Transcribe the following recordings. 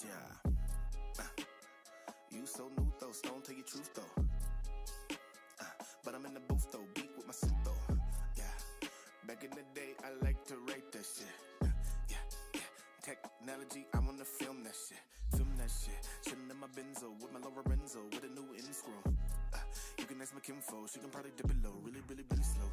Yeah. You so new though, stone tell your truth though. But I'm in the booth though, beat with my suit though. Yeah. Back in the day, I like to write that shit. Yeah. Technology, I wanna film that shit. Film that shit. Chillin' in my Benzo with my Lorenzo with a new in screw. You can ask my kinfo, she can probably dip it low, really slow.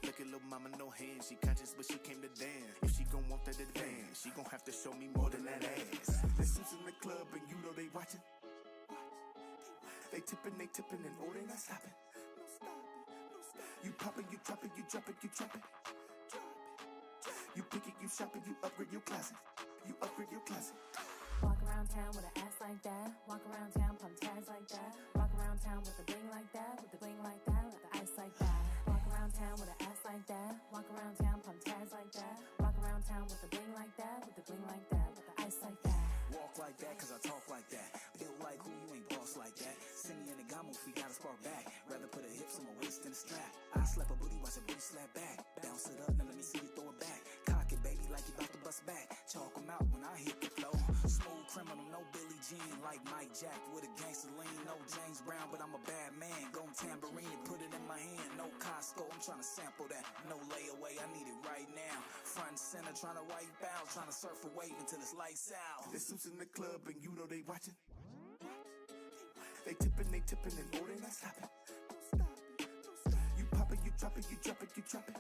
Look at little mama, no hands, she conscious but she came to dance. If she gon' want that advance, she gon' have to show me more than that ass. There's suits in the club and you know they watching. They tippin', and oh, they not stopping. You poppin', you drop it, you drop it, you drop it. You pick it, you shop it, you upgrade your closet. You upgrade your closet. Walk around town with an ass like that. Walk around town, pump tags like that. Walk around town with the bling like that. With the bling like that, with the ice like that. Walk around town with an ass like that. Walk around town, pump tags like that. Walk around town with the bling like that. With the bling like that, with the ice like that. Walk like that, cause I talk like that. Built like who, you ain't boss like that. Send me in the gamo, we gotta spark back. Rather put her hips on my waist than a strap. I slap a booty, watch a booty slap back. Bounce it up, now let me see you throw it back. Cock it, baby, like you about to bust back. Chalk 'em out when I hit the flow. Smooth criminal, no Billie Jean. Like Mike Jack with a gangster lean. No James Brown, but I'm a bad man. Gon' tambourine and put it in my hand. No Costco, I'm tryna sample that. No layaway, I need it right now. Front and center, tryna wipe out. Tryna surf a wave until it's lights out. There's suits in the club and you know they watching. They tippin', and oh, they not stopping. You pop it, you drop it, you drop it, you drop it.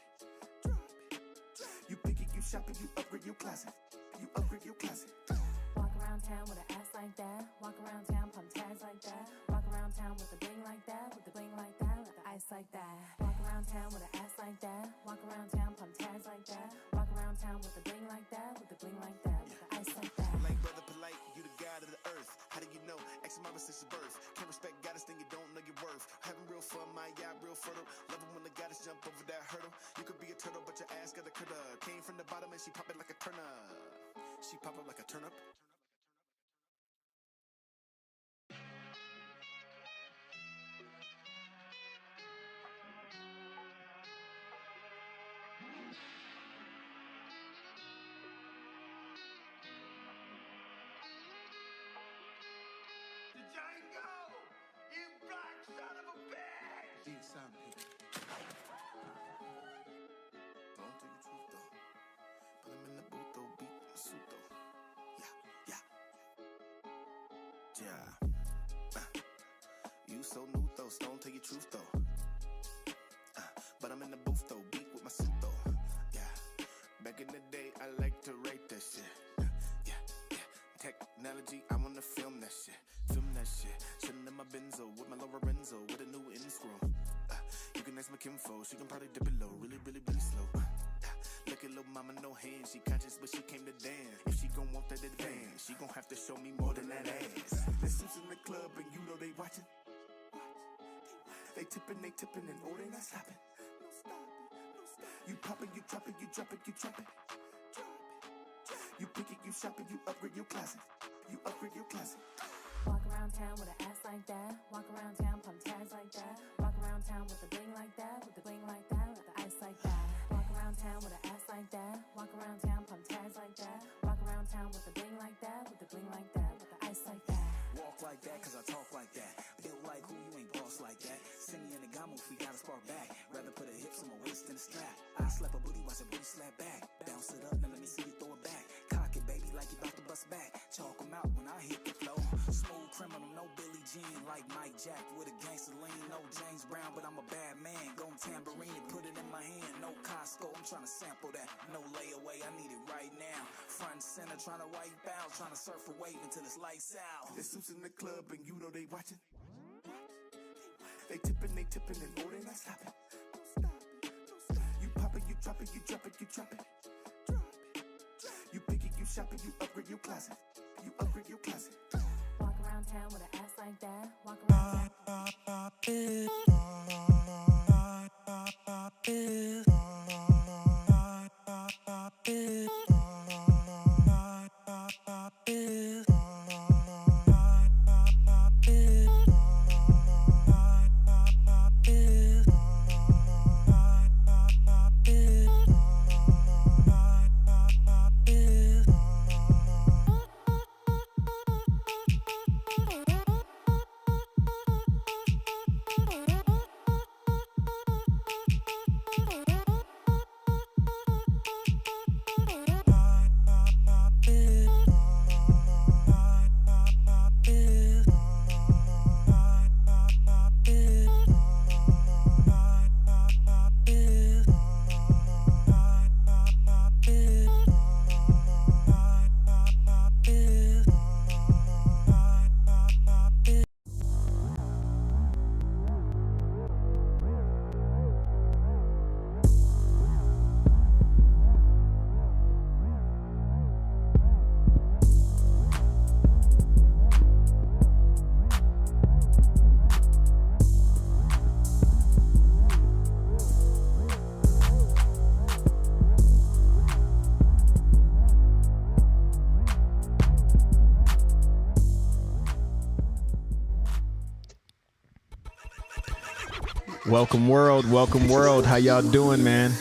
You pick it, you shop it, you upgrade your closet. You upgrade your closet. Walk around town with an ass like that. Walk around town, pump tags like that. Walk around town with the bling like that. With the bling like that, with the ice like that. Walk around town with an ass like that. Walk around town, pump tags like that. Walk around town with the bling like that. With the bling like that, with the ice like that. Polite brother, polite, you the god of the earth. How do you know? Ask mama since your birth. Can't respect goddess, then you don't know your worth. Having real fun, my yacht real fertile. Loving when the goddess jump over that hurdle. You could be a turtle, but your ass got a critter. Came from the bottom and she pop it like a turnip. She pop up like a turnip. Django! You black son of a bitch! Deep sound, people. Don't tell your truth though. Put him in the booth though, beat my suit though. Yeah. You so new though, stone tell your truth though. But I'm in the booth though, beat with my suit though. Yeah. Back in the day, I like to write that shit. Yeah. Technology, I wanna film that shit. Film that shit. Chillin' in my Benzo with my Lorenzo with a new in screw. You can ask my kinfo, she can probably dip it low, really slow. Look at little mama, no hands, she conscious but she came to dance. If she gon' want that advance, she gon' have to show me more than that ass. There's suits in the club and you know they watching. They tippin', and oh, they not stopping. You pop it, you drop it, you drop it, you drop it. You pick it, you shop it, you upgrade your closet. You upgrade your closet. Walk around town with an ass like that. Walk around town, pump tags like that. Walk around town with the bling like that. With the bling like that, with the ice like that. Walk around town with an ass like that. Walk around town, pump tags like that. Walk around town with the bling like that. With the bling like that, with the ice like that. Walk like that, cause I talk like that. Built like who, you ain't boss like that. Send me in the gamo, we gotta spark back. Rather put her hips on my waist than a strap. I slap a booty, watch a booty slap back. Bounce it up, now let me see you throw it back. Cock it, baby, like you about to bust back. Chalk 'em out when I hit the flow. Smooth criminal, no Billie Jean. Like Mike Jack with a gangster lean. No James Brown, but I'm a bad man. Gon' tambourine and put it in my hand. No Costco, I'm tryna sample that. No layaway, I need it right now. Front and center, tryna wipe out. Tryna surf a wave until it's lights out. There's suits in the club and you know they watching. They tippin', and oh, they not stopping. You pop it, you drop it, you drop it, you drop it. You pick it, you shop it, you upgrade your closet. You upgrade your closet. Walk around town with an ass like that. Walk around Welcome world. How y'all doing, man?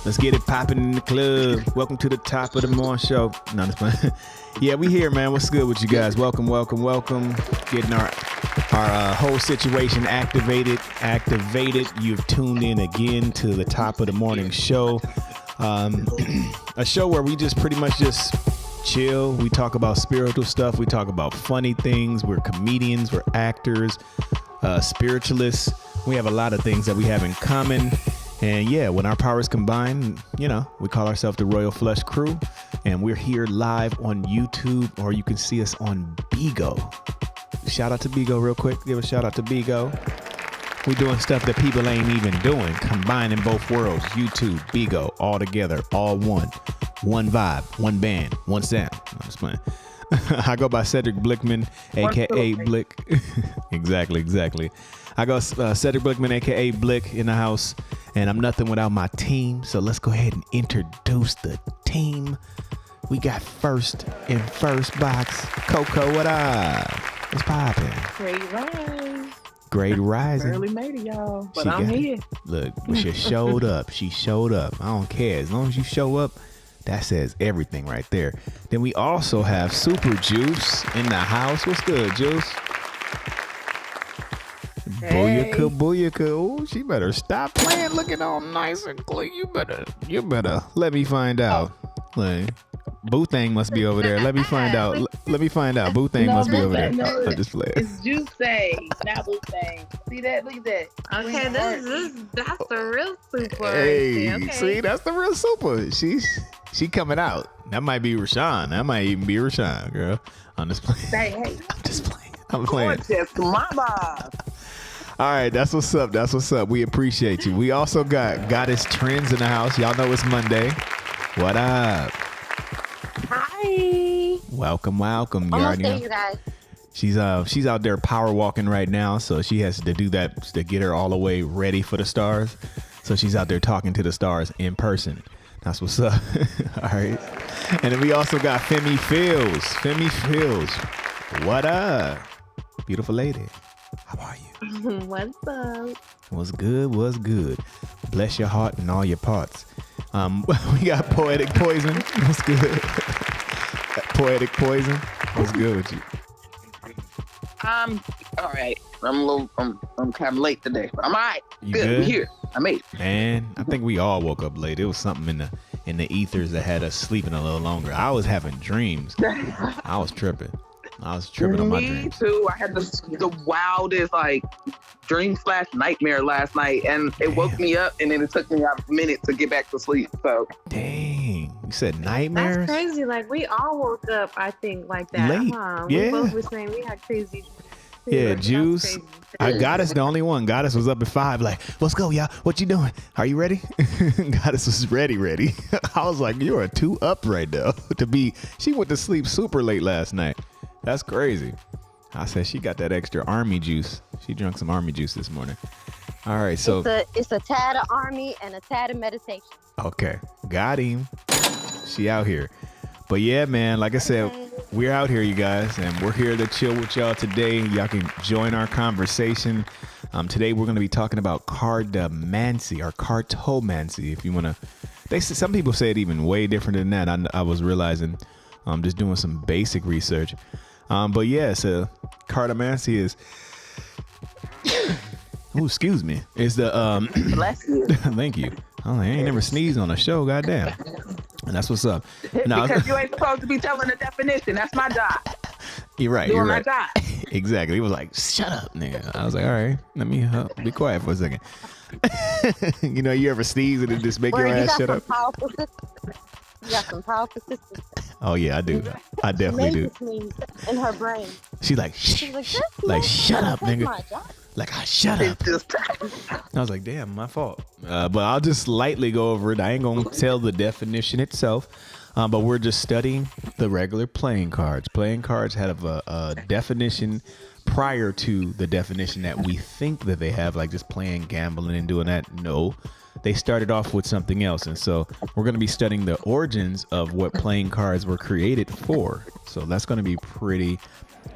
Let's get it popping in the club. Welcome to the top of the morning show. No, that's fine. Yeah, we here, man. What's good with you guys? Welcome. Getting our whole situation activated. You've tuned in again to the top of the morning show. A show where we just pretty much just chill. We talk about spiritual stuff. We talk about funny things. We're comedians. We're actors. Spiritualists. We have a lot of things that we have in common. And yeah, when our powers combine, we call ourselves the Royal Flush Crew. And we're here live on YouTube, or you can see us on Bigo. Shout out to Bigo real quick. Give a shout out to Bigo. We doing stuff that people ain't even doing. Combining both worlds. YouTube, Bigo, all together, all one. One vibe, one band, one sound. I'm just playing. I go by Cedric Blickman, a.k.a. Blick. Exactly. I go Cedric Blickman, a.k.a. Blick in the house, and I'm nothing without my team. So let's go ahead and introduce the team. We got first in first box, Coco, what up? What's poppin'? Great rising. Barely made it, y'all, but I'm here. Look, she showed up. I don't care. As long as you show up, that says everything right there. Then we also have Super Juice in the house. What's good, Juice? Hey. Booyaka. Oh, she better stop playing looking all nice and clean. You better let me find out. Like, Boo Thing must be over there. Let me find out. Boo Thing must be over there. I'll just play it. It's Juice, not Blue Thing. See that? Look at that. Okay, that's the real super. Hey, Okay. see, that's the real super. She coming out. That might be Rashawn. That might even be Rashawn, girl. I'm just playing. Hey. I'm just playing. I'm playing. Gorgeous mama. All right, that's what's up. We appreciate you. We also got Goddess Trends in the house. Y'all know it's Monday. What up? Hi. Welcome. You Almost already there, know. you guys. She's out there power walking right now, so she has to do that to get her all the way ready for the stars. So she's out there talking to the stars in person. That's what's up. All right. And then we also got Femi Fields. What up? Beautiful lady. How are you? What's up? What's good? Bless your heart and all your parts. We got Poetic Poison. What's good? Poetic Poison. What's good with you? I'm all right. I'm kind of late today, but I'm all right. You Good. good? I'm here. I made it. Man, I think we all woke up late. It was something in the ethers that had us sleeping a little longer. I was having dreams. I was tripping on my Me dreams. too. I had the wildest dream/nightmare last night, and it woke me up, and then it took me a minute to get back to sleep. So Dang, you said nightmares? That's crazy. Like, we all woke up, I think, like that. Late. Huh? Yeah. We both were saying we had crazy. Yeah, That's Juice. crazy. Goddess the only one. Goddess was up at 5 like, let's go, y'all. What you doing? Are you ready? Goddess was ready. I was like, you are too up right now to be. She went to sleep super late last night. That's crazy. I said she got that extra army juice. She drank some army juice this morning. All right, so. It's a tad of army and a tad of meditation. Okay, got him. She out here. But yeah, man, like I said, we're out here, you guys, and we're here to chill with y'all today. Y'all can join our conversation. Today we're going to be talking about Cartomancy or Cartomancy, if you want to. Some people say it even way different than that. I was realizing, just doing some basic research. But yeah, so Cartomancy is. Oh, excuse me. Is the bless you. Thank you. I ain't never sneezed on a show, goddamn. And that's what's up. Now, Because you ain't supposed to be telling the definition. That's my job. You're right. Doing You're my right. job. Exactly. He was like, "Shut up, nigga." I was like, "All right, let me be quiet for a second." You ever sneeze and it just make your You ass got shut some up? powerful sisters. You got some powerful sisters. Oh yeah, I do. I definitely do. Amazes me in her brain. She's like, She's like, "This like, man shut up, take nigga. my job." Like, shut up. It's just I was like, damn, my fault. But I'll just lightly go over it. I ain't gonna tell the definition itself. But we're just studying the regular playing cards. Playing cards have a definition prior to the definition that we think that they have, like just playing, gambling, and doing that. No, they started off with something else. And so we're going to be studying the origins of what playing cards were created for. So that's going to be pretty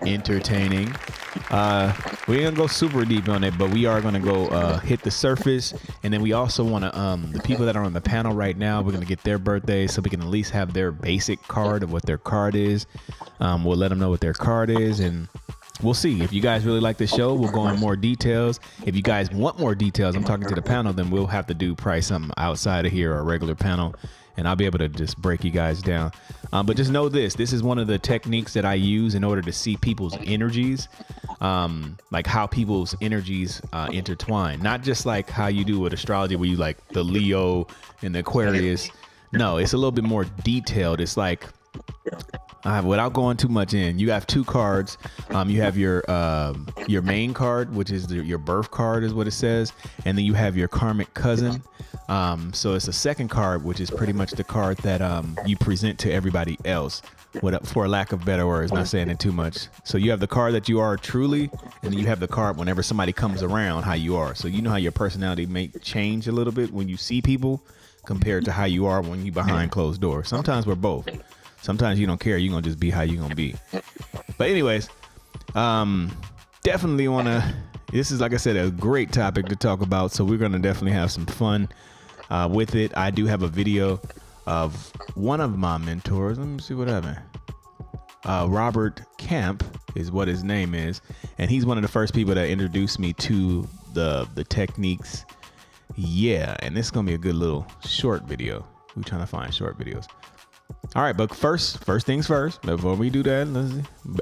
entertaining. We ain't gonna go super deep on it, but we are gonna go hit the surface. And then we also want to the people that are on the panel right now, we're gonna get their birthdays so we can at least have their basic card of what their card is. We'll let them know what their card is, and we'll see. If you guys really like the show, we'll go in more details. If you guys want more details, I'm talking to the panel, then we'll have to do probably something outside of here or a regular panel, and I'll be able to just break you guys down. But just know this is one of the techniques that I use in order to see people's energies, like how people's energies intertwine. Not just like how you do with astrology where you like the Leo and the Aquarius. No, it's a little bit more detailed. It's like, without going too much in, you have two cards. You have your main card, which is your birth card is what it says. And then you have your karmic cousin. So it's a second card, which is pretty much the card that you present to everybody else, for lack of better words, not saying it too much. So you have the card that you are truly, and then you have the card whenever somebody comes around, how you are. So you know how your personality may change a little bit when you see people compared to how you are when you behind closed doors. Sometimes we're both. Sometimes you don't care. You're going to just be how you're going to be. But anyways, definitely want to, this is, like I said, a great topic to talk about. So we're going to definitely have some fun with it. I do have a video of one of my mentors. Let me see what happened. Robert Camp is what his name is. And he's one of the first people that introduced me to the techniques. Yeah. And this is going to be a good little short video. We're trying to find short videos. All right, but first things first. Before we do that, let's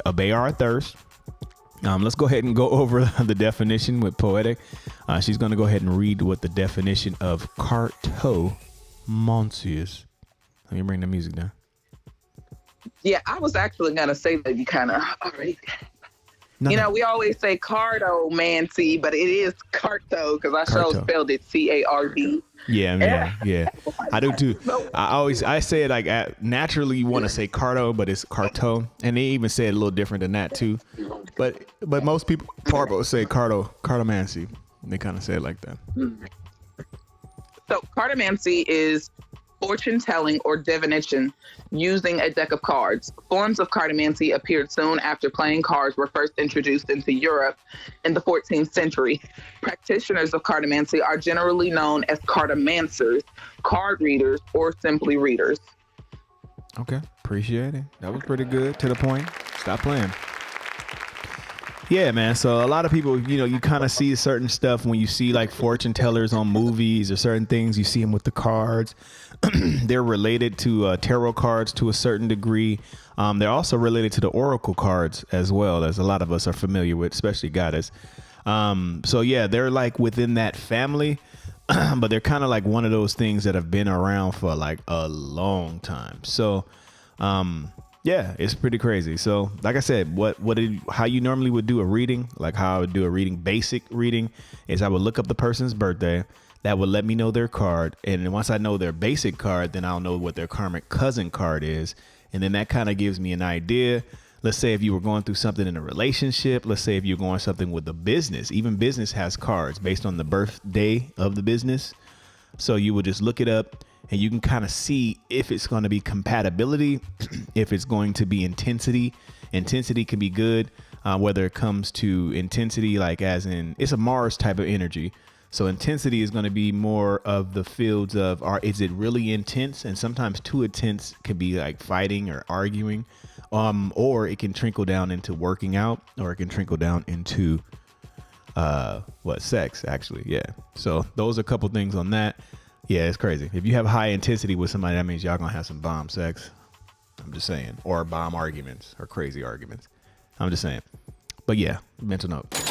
obey our thirst. Let's go ahead and go over the definition with Poetic. She's going to go ahead and read what the definition of cartomancy is. Let me bring the music down. Yeah, I was actually going to say that you kind of already. No, you know, we always say cartomancy, but it is carto because I so spelled it C-A-R-D. Yeah. I do too. I say it like naturally you want to say carto, but it's carto, and they even say it a little different than that too. But most people probably say cartomancy. They kind of say it like that. So cartomancy is fortune telling or divination using a deck of cards. Forms of cartomancy appeared soon after playing cards were first introduced into Europe in the 14th century. Practitioners of cartomancy are generally known as cartomancers, card readers, or simply readers. Okay, appreciate it. That was pretty good, to the point. Stop playing. Yeah, man. So a lot of people, you kind of see certain stuff when you see like fortune tellers on movies or certain things. You see them with the cards. They're related to tarot cards to a certain degree. They're also related to the oracle cards as well, as a lot of us are familiar with, especially goddess. So yeah, they're like within that family, but they're kind of like one of those things that have been around for like a long time. So, yeah, it's pretty crazy. So like I said, how you normally would do a reading, like how I would do a reading, basic reading, is I would look up the person's birthday. That would let me know their card. And then once I know their basic card, then I'll know what their karmic cousin card is. And then that kind of gives me an idea. Let's say if you were going through something in a relationship, let's say if you're going something with a business, even business has cards based on the birthday of the business. So you would just look it up and you can kind of see if it's going to be compatibility, if it's going to be intensity. Intensity can be good, whether it comes to intensity, like as in it's a Mars type of energy. So intensity is going to be more of the fields of, is it really intense? And sometimes too intense can be like fighting or arguing, or it can trickle down into working out, or it can trickle down into sex, actually. Yeah. So those are a couple things on that. Yeah, it's crazy. If you have high intensity with somebody, that means y'all gonna have some bomb sex. I'm just saying, or bomb arguments or crazy arguments. I'm just saying. But yeah, mental note.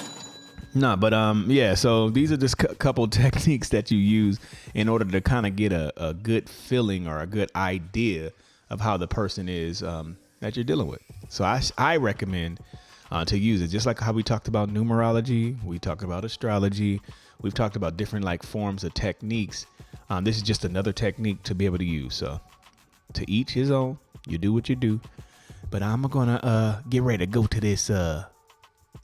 No, but yeah, so these are just a couple techniques that you use in order to kind of get a good feeling or a good idea of how the person is that you're dealing with. So I recommend to use it, just like how we talked about numerology, we talked about astrology, we've talked about different like forms of techniques. This is just another technique to be able to use. So to each his own, you do what you do. But I'm gonna get ready to go to this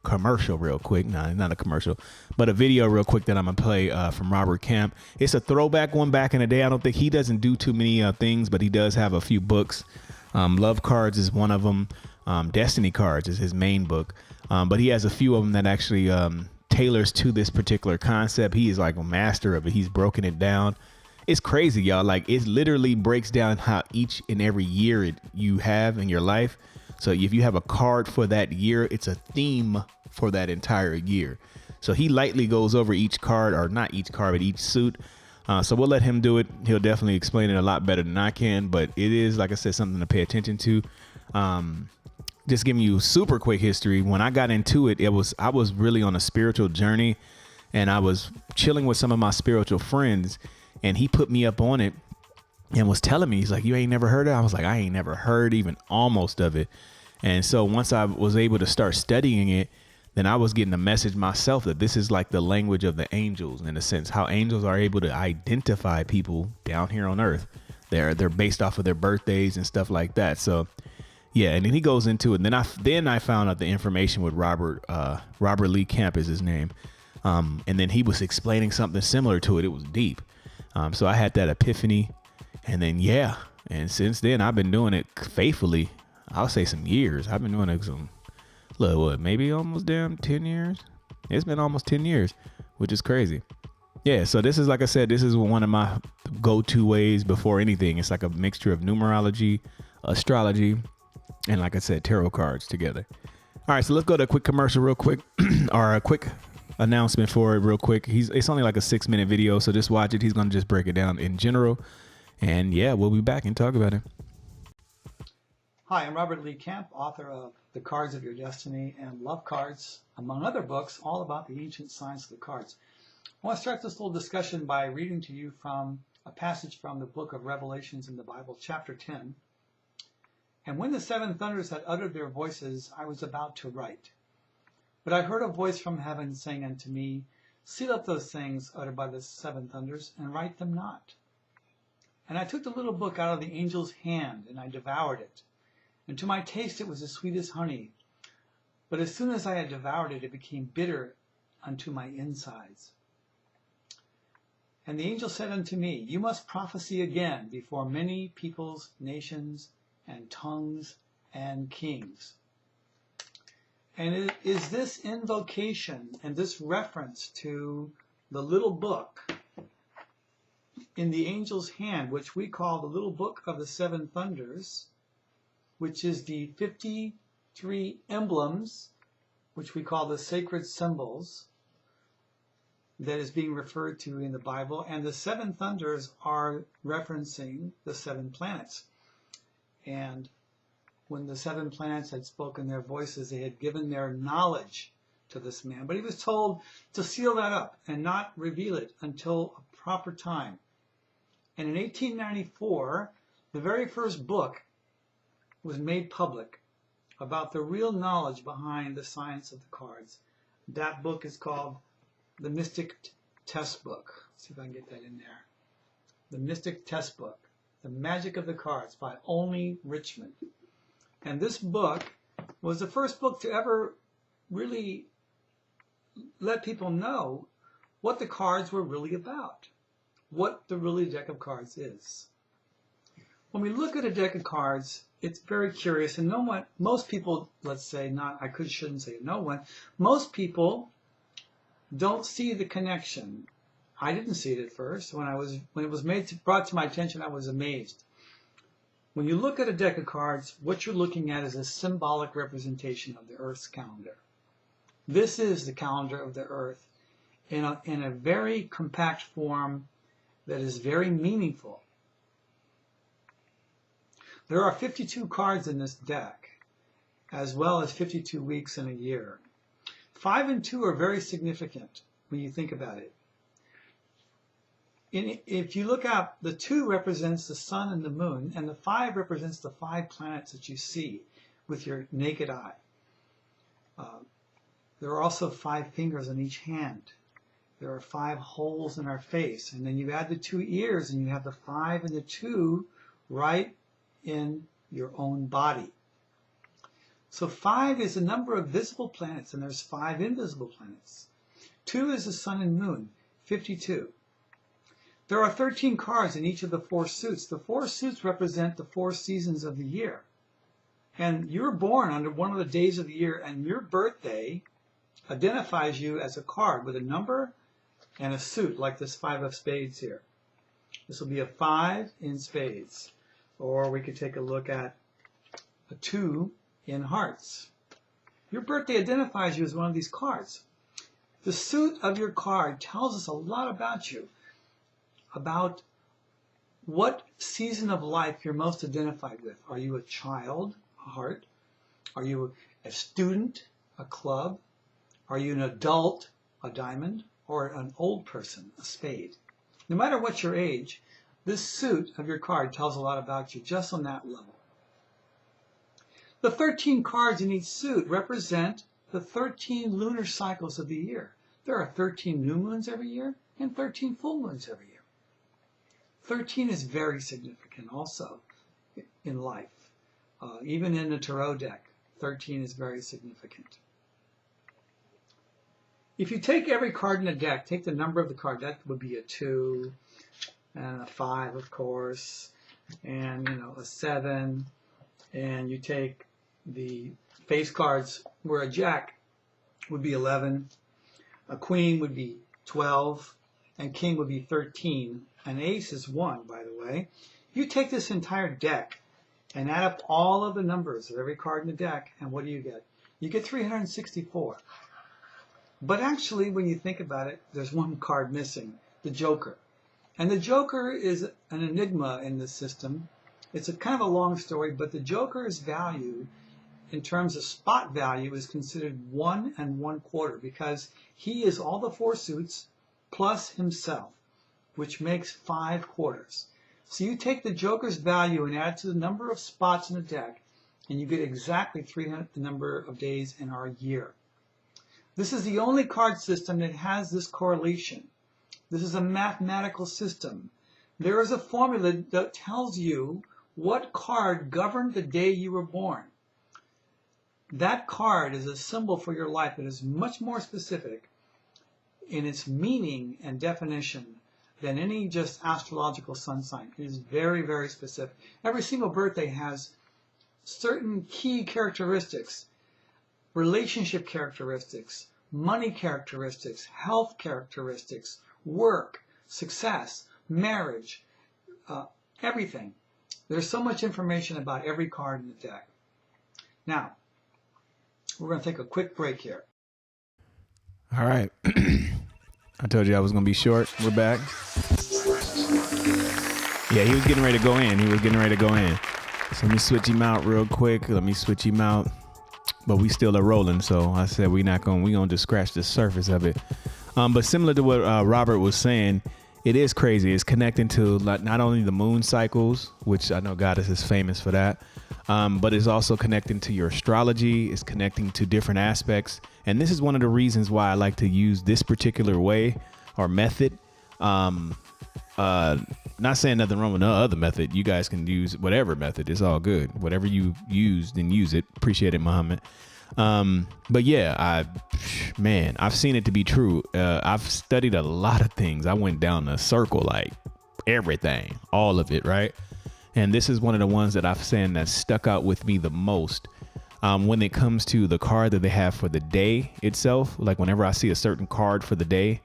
commercial real quick. No, not a commercial, but a video real quick that I'm gonna play from Robert Camp. It's a throwback one back in the day. I don't think he doesn't do too many things, but he does have a few books. Love Cards is one of them. Destiny Cards is his main book, but he has a few of them that actually tailors to this particular concept. He is like a master of it. He's broken it down. It's crazy, y'all. Like, it literally breaks down how each and every year you have in your life. So if you have a card for that year, it's a theme for that entire year. So he lightly goes over each card, or not each card, but each suit. So we'll let him do it. He'll definitely explain it a lot better than I can, but it is, like I said, something to pay attention to. Just giving you super quick history. When I got into it, I was really on a spiritual journey, and I was chilling with some of my spiritual friends, and he put me up on it and was telling me, he's like, you ain't never heard of it? I was like, I ain't never heard even almost of it. And so once I was able to start studying it, then I was getting a message myself that this is like the language of the angels, in a sense, how angels are able to identify people down here on earth. They're based off of their birthdays and stuff like that. So yeah, and then he goes into it. And then I found out the information with Robert Lee Camp is his name. And then he was explaining something similar to it. It was deep. So I had that epiphany, and then, yeah. And since then I've been doing it faithfully. I'll say some years. I've been doing it maybe almost 10 years. It's been almost 10 years, which is crazy. Yeah. So this is, like I said, this is one of my go-to ways before anything. It's like a mixture of numerology, astrology, and, like I said, tarot cards together. All right. So let's go to a quick commercial real quick, or a quick announcement for it real quick. It's only like a 6-minute video, so just watch it. He's going to just break it down in general. And yeah, we'll be back and talk about it. Hi, I'm Robert Lee Camp, author of The Cards of Your Destiny and Love Cards, among other books, all about the ancient science of the cards. I want to start this little discussion by reading to you from a passage from the book of Revelations in the Bible, chapter 10. And when the 7 thunders had uttered their voices, I was about to write. But I heard a voice from heaven saying unto me, seal up those things uttered by the 7 thunders, and write them not. And I took the little book out of the angel's hand, and I devoured it. And to my taste it was as sweet as honey. But as soon as I had devoured it, it became bitter unto my insides. And the angel said unto me, you must prophesy again before many peoples, nations, and tongues, and kings. And is this invocation and this reference to the little book in the angel's hand, which we call the little book of the 7 thunders, which is the 53 emblems, which we call the sacred symbols, that is being referred to in the Bible. And the 7 thunders are referencing the 7 planets. And when the 7 planets had spoken their voices, they had given their knowledge to this man. But he was told to seal that up and not reveal it until a proper time. And in 1894, the very first book was made public about the real knowledge behind the science of the cards. That book is called The Mystic Test Book. Let's see if I can get that in there. The Mystic Test Book, The Magic of the Cards by Olney Richmond. And this book was the first book to ever really let people know what the cards were really about, what the really deck of cards is. When we look at a deck of cards, it's very curious, and most people, let's say, shouldn't say no one, most people don't see the connection. I didn't see it at first. When it was brought to my attention, I was amazed. When you look at a deck of cards, what you're looking at is a symbolic representation of the Earth's calendar. This is the calendar of the Earth in a very compact form that is very meaningful. There are 52 cards in this deck, as well as 52 weeks in a year. 5 and 2 are very significant when you think about it. If you look up, the 2 represents the sun and the moon, and the 5 represents the 5 planets that you see with your naked eye. There are also 5 fingers on each hand. There are 5 holes in our face, and then you add the 2 ears, and you have the 5 and the 2 right in your own body. So 5 is the number of visible planets, and there's 5 invisible planets. 2 is the sun and moon, 52. There are 13 cards in each of the 4 suits. The 4 suits represent the 4 seasons of the year. And you're born under one of the days of the year, and your birthday identifies you as a card with a number and a suit, like this 5 of spades here. This will be a 5 in spades. Or we could take a look at a 2 in hearts. Your birthday identifies you as one of these cards. The suit of your card tells us a lot about you, about what season of life you're most identified with. Are you a child, a heart? Are you a student, a club? Are you an adult, a diamond? Or an old person, a spade? No matter what your age, this suit of your card tells a lot about you just on that level. The 13 cards in each suit represent the 13 lunar cycles of the year. There are 13 new moons every year and 13 full moons every year. 13 is very significant also in life. Even in the tarot deck, 13 is very significant. If you take every card in the deck, take the number of the card, that would be a 2, and a 5, of course, and a 7, and you take the face cards where a jack would be 11, a queen would be 12, and king would be 13. An ace is 1, by the way. You take this entire deck and add up all of the numbers of every card in the deck, and what do you get? You get 364. But actually, when you think about it, there's one card missing, the Joker. And the Joker is an enigma in this system. It's a kind of a long story, but the Joker's value, in terms of spot value, is considered 1 1/4 because he is all the 4 suits plus himself, which makes 5 quarters. So you take the Joker's value and add to the number of spots in the deck, and you get exactly 300, the number of days in our year. This is the only card system that has this correlation. This is a mathematical system. There is a formula that tells you what card governed the day you were born. That card is a symbol for your life. It is much more specific in its meaning and definition than any just astrological sun sign. It is very, very specific. Every single birthday has certain key characteristics, relationship characteristics, money characteristics, health characteristics, work, success, marriage, everything. There's so much information about every card in the deck. Now, we're going to take a quick break here. All right. I told you I was going to be short. We're back. Yeah, he was getting ready to go in. So let me switch him out real quick. But we still are rolling. So I said we're going to just scratch the surface of it. But similar to what Robert was saying, it is crazy. It's connecting to not only the moon cycles, which I know Goddess is famous for that, but it's also connecting to your astrology. It's connecting to different aspects. And this is one of the reasons why I like to use this particular way or method. Not saying nothing wrong with no other method. You guys can use whatever method. It's all good. Whatever you use, then use it. Appreciate it, Muhammad. But yeah, I've seen it to be true. I've studied a lot of things. I went down a circle, like everything, all of it, right? And this is one of the ones that I've seen that stuck out with me the most. When it comes to the card that they have for the day itself, like whenever I see a certain card for the day,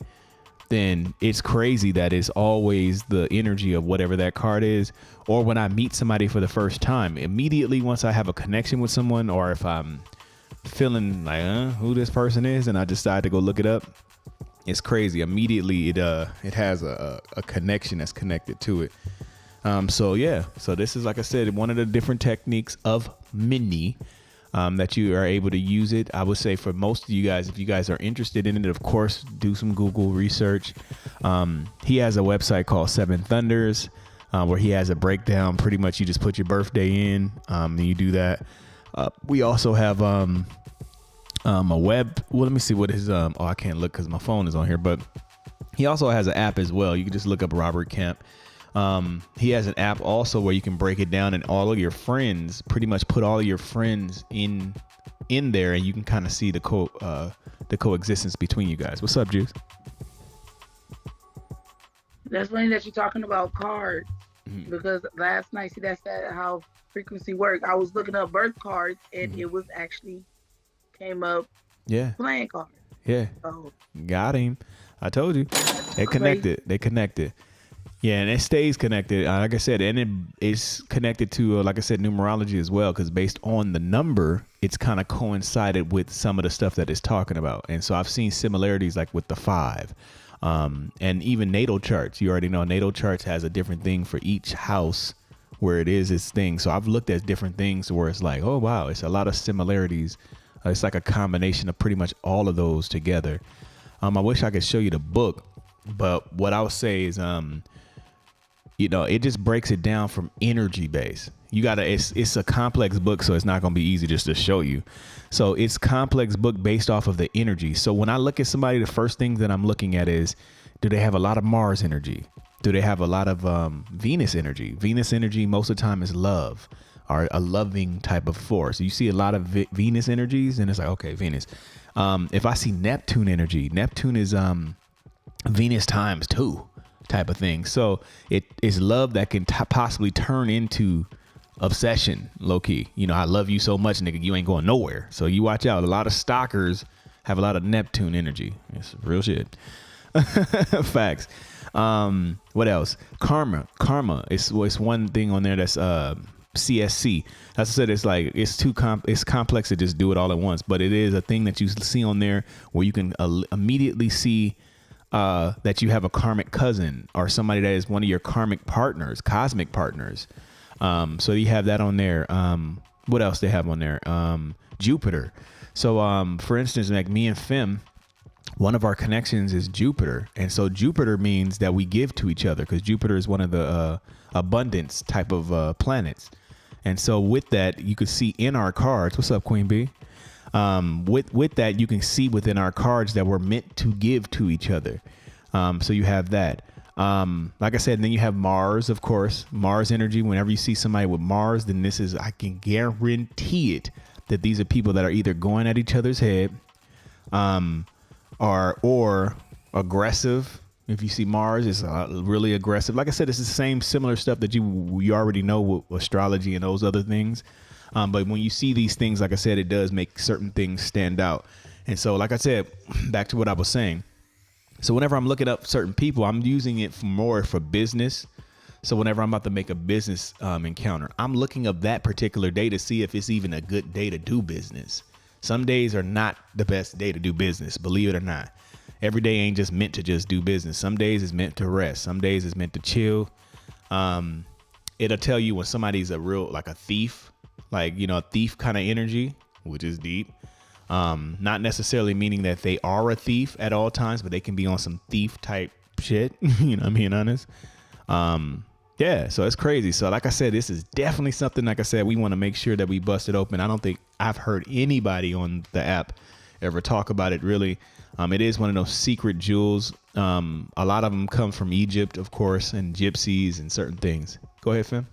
then it's crazy that it's always the energy of whatever that card is. Or when I meet somebody for the first time, immediately once I have a connection with someone, or if I'm feeling like who this person is and I decide to go look it up, it's crazy. Immediately it has a connection that's connected to it. So this is, like I said, one of the different techniques of many that you are able to use it. I would say for most of you guys, if you guys are interested in it, of course, do some Google research. He has a website called Seven Thunders where he has a breakdown. Pretty much you just put your birthday in and you do that. We also have a web. Well, let me see what his I can't look because my phone is on here, but he also has an app as well. You can just look up Robert Kemp. He has an app also where you can break it down and all of your friends, pretty much put all of your friends in in there, and you can kind of see the coexistence between you guys. What's up, Juice? That's funny that you're talking about cards because last night, see, that's how frequency works. I was looking up birth cards and it was actually came up playing cards. Yeah. So, got him. I told you. They connected. They connected. Yeah, and it stays connected. Like I said, and it's connected to, like I said, numerology as well, because based on the number, it's kind of coincided with some of the stuff that it's talking about. And so I've seen similarities like with the 5. And even natal charts. You already know natal charts has a different thing for each house where it is its thing. So I've looked at different things where it's like, oh, wow, it's a lot of similarities. It's like a combination of pretty much all of those together. I wish I could show you the book, but what I would say is, it just breaks it down from energy base. It's a complex book, so it's not going to be easy just to show you. So it's complex book based off of the energy. So when I look at somebody, the first thing that I'm looking at is, do they have a lot of Mars energy? Do they have a lot of Venus energy? Venus energy most of the time is love, or a loving type of force. You see a lot of Venus energies, and it's like, okay, Venus. If I see Neptune energy, Neptune is Venus times 2 type of thing. So it is love that can possibly turn into obsession, low key. I love you so much, nigga, you ain't going nowhere. So you watch out. A lot of stalkers have a lot of Neptune energy. It's real shit. Facts. What else? Karma. It's one thing on there that's CSC. As I said, it's complex to just do it all at once, but it is a thing that you see on there where you can immediately see that you have a karmic cousin or somebody that is one of your karmic partners, cosmic partners. So you have that on there. What else they have on there? Jupiter. So for instance, like me and Fem, one of our connections is Jupiter. And so Jupiter means that we give to each other, because Jupiter is one of the abundance type of planets. And so with that, you could see in our cards, what's up, Queen Bee? With that, you can see within our cards that we're meant to give to each other. So you have that. Like I said, then you have Mars, of course, Mars energy. Whenever you see somebody with Mars, then I can guarantee it that these are people that are either going at each other's head, or aggressive. If you see Mars, it's really aggressive. Like I said, it's the same similar stuff that you already know with astrology and those other things. But when you see these things, like I said, it does make certain things stand out. And so, like I said, back to what I was saying. So whenever I'm looking up certain people, I'm using it more for business. So whenever I'm about to make a business encounter, I'm looking up that particular day to see if it's even a good day to do business. Some days are not the best day to do business, believe it or not. Every day ain't just meant to just do business. Some days is meant to rest. Some days is meant to chill. It'll tell you when somebody's like a thief, like, a thief kind of energy, which is deep. Not necessarily meaning that they are a thief at all times, but they can be on some thief type shit. I'm being honest. Yeah, so it's crazy. So like I said, this is definitely something, like I said, we want to make sure that we bust it open. I don't think I've heard anybody on the app ever talk about it, really. It is one of those secret jewels. A lot of them come from Egypt, of course, and gypsies and certain things. Go ahead, Fem.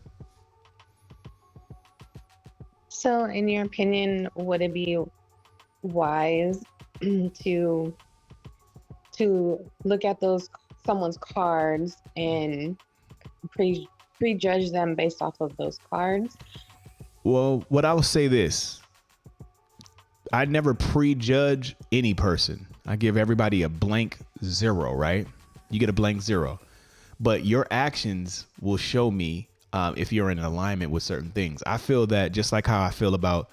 So, in your opinion, would it be wise to look at someone's cards and prejudge them based off of those cards? Well, what I would say this, I never prejudge any person. I give everybody a blank 0, right? You get a blank 0, but your actions will show me if you're in alignment with certain things. I feel that just like how I feel about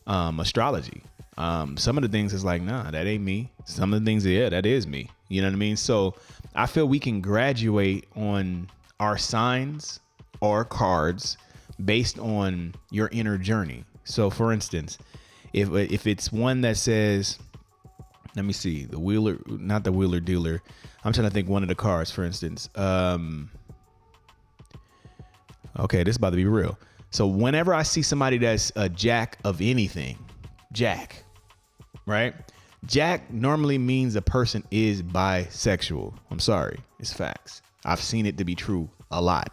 astrology. Some of the things is like, nah, that ain't me. Some of the things, yeah, that is me. You know what I mean? So I feel we can graduate on our signs or cards based on your inner journey. So for instance, if it's one that says, let me see, the wheeler, not the wheeler dealer. I'm trying to think one of the cards, for instance. Okay, this is about to be real. So whenever I see somebody that's a jack of anything, jack, right? Jack normally means a person is bisexual. I'm sorry, it's facts. I've seen it to be true a lot.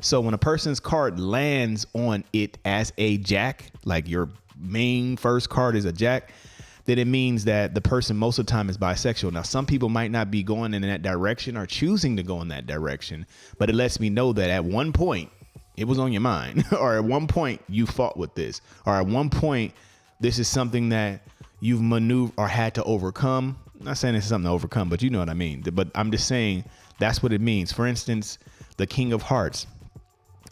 So when a person's card lands on it as a jack, like your main first card is a jack, then it means that the person most of the time is bisexual. Now, some people might not be going in that direction or choosing to go in that direction, but it lets me know that at one point it was on your mind, or at one point you fought with this, or at one point this is something that you've maneuvered or had to overcome. I'm not saying it's something to overcome, but you know what I mean. But I'm just saying that's what it means. For instance, the King of Hearts.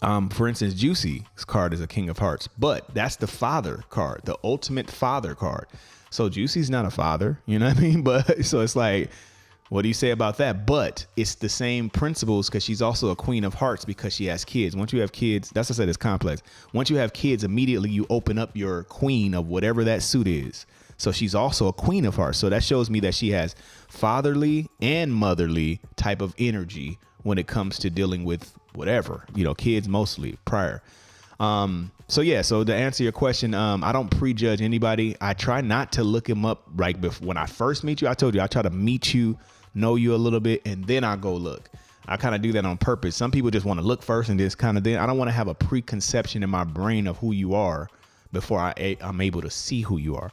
For instance, Juicy's card is a King of Hearts, but that's the father card, the ultimate father card. So Juicy's not a father, you know what I mean? But so it's like, what do you say about that? But it's the same principles because she's also a Queen of Hearts because she has kids. Once you have kids, that's what I said, it's complex. Once you have kids, immediately you open up your queen of whatever that suit is. So she's also a Queen of Hearts. So that shows me that she has fatherly and motherly type of energy when it comes to dealing with whatever, you know, kids mostly prior. So yeah, so to answer your question, I don't prejudge anybody. I try not to look him up like before. When I first meet you, I told you, I try to meet you, know you a little bit, and then I go look. I kind of do that on purpose. Some people just want to look first and just kind of then. I don't want to have a preconception in my brain of who you are before I'm able to see who you are.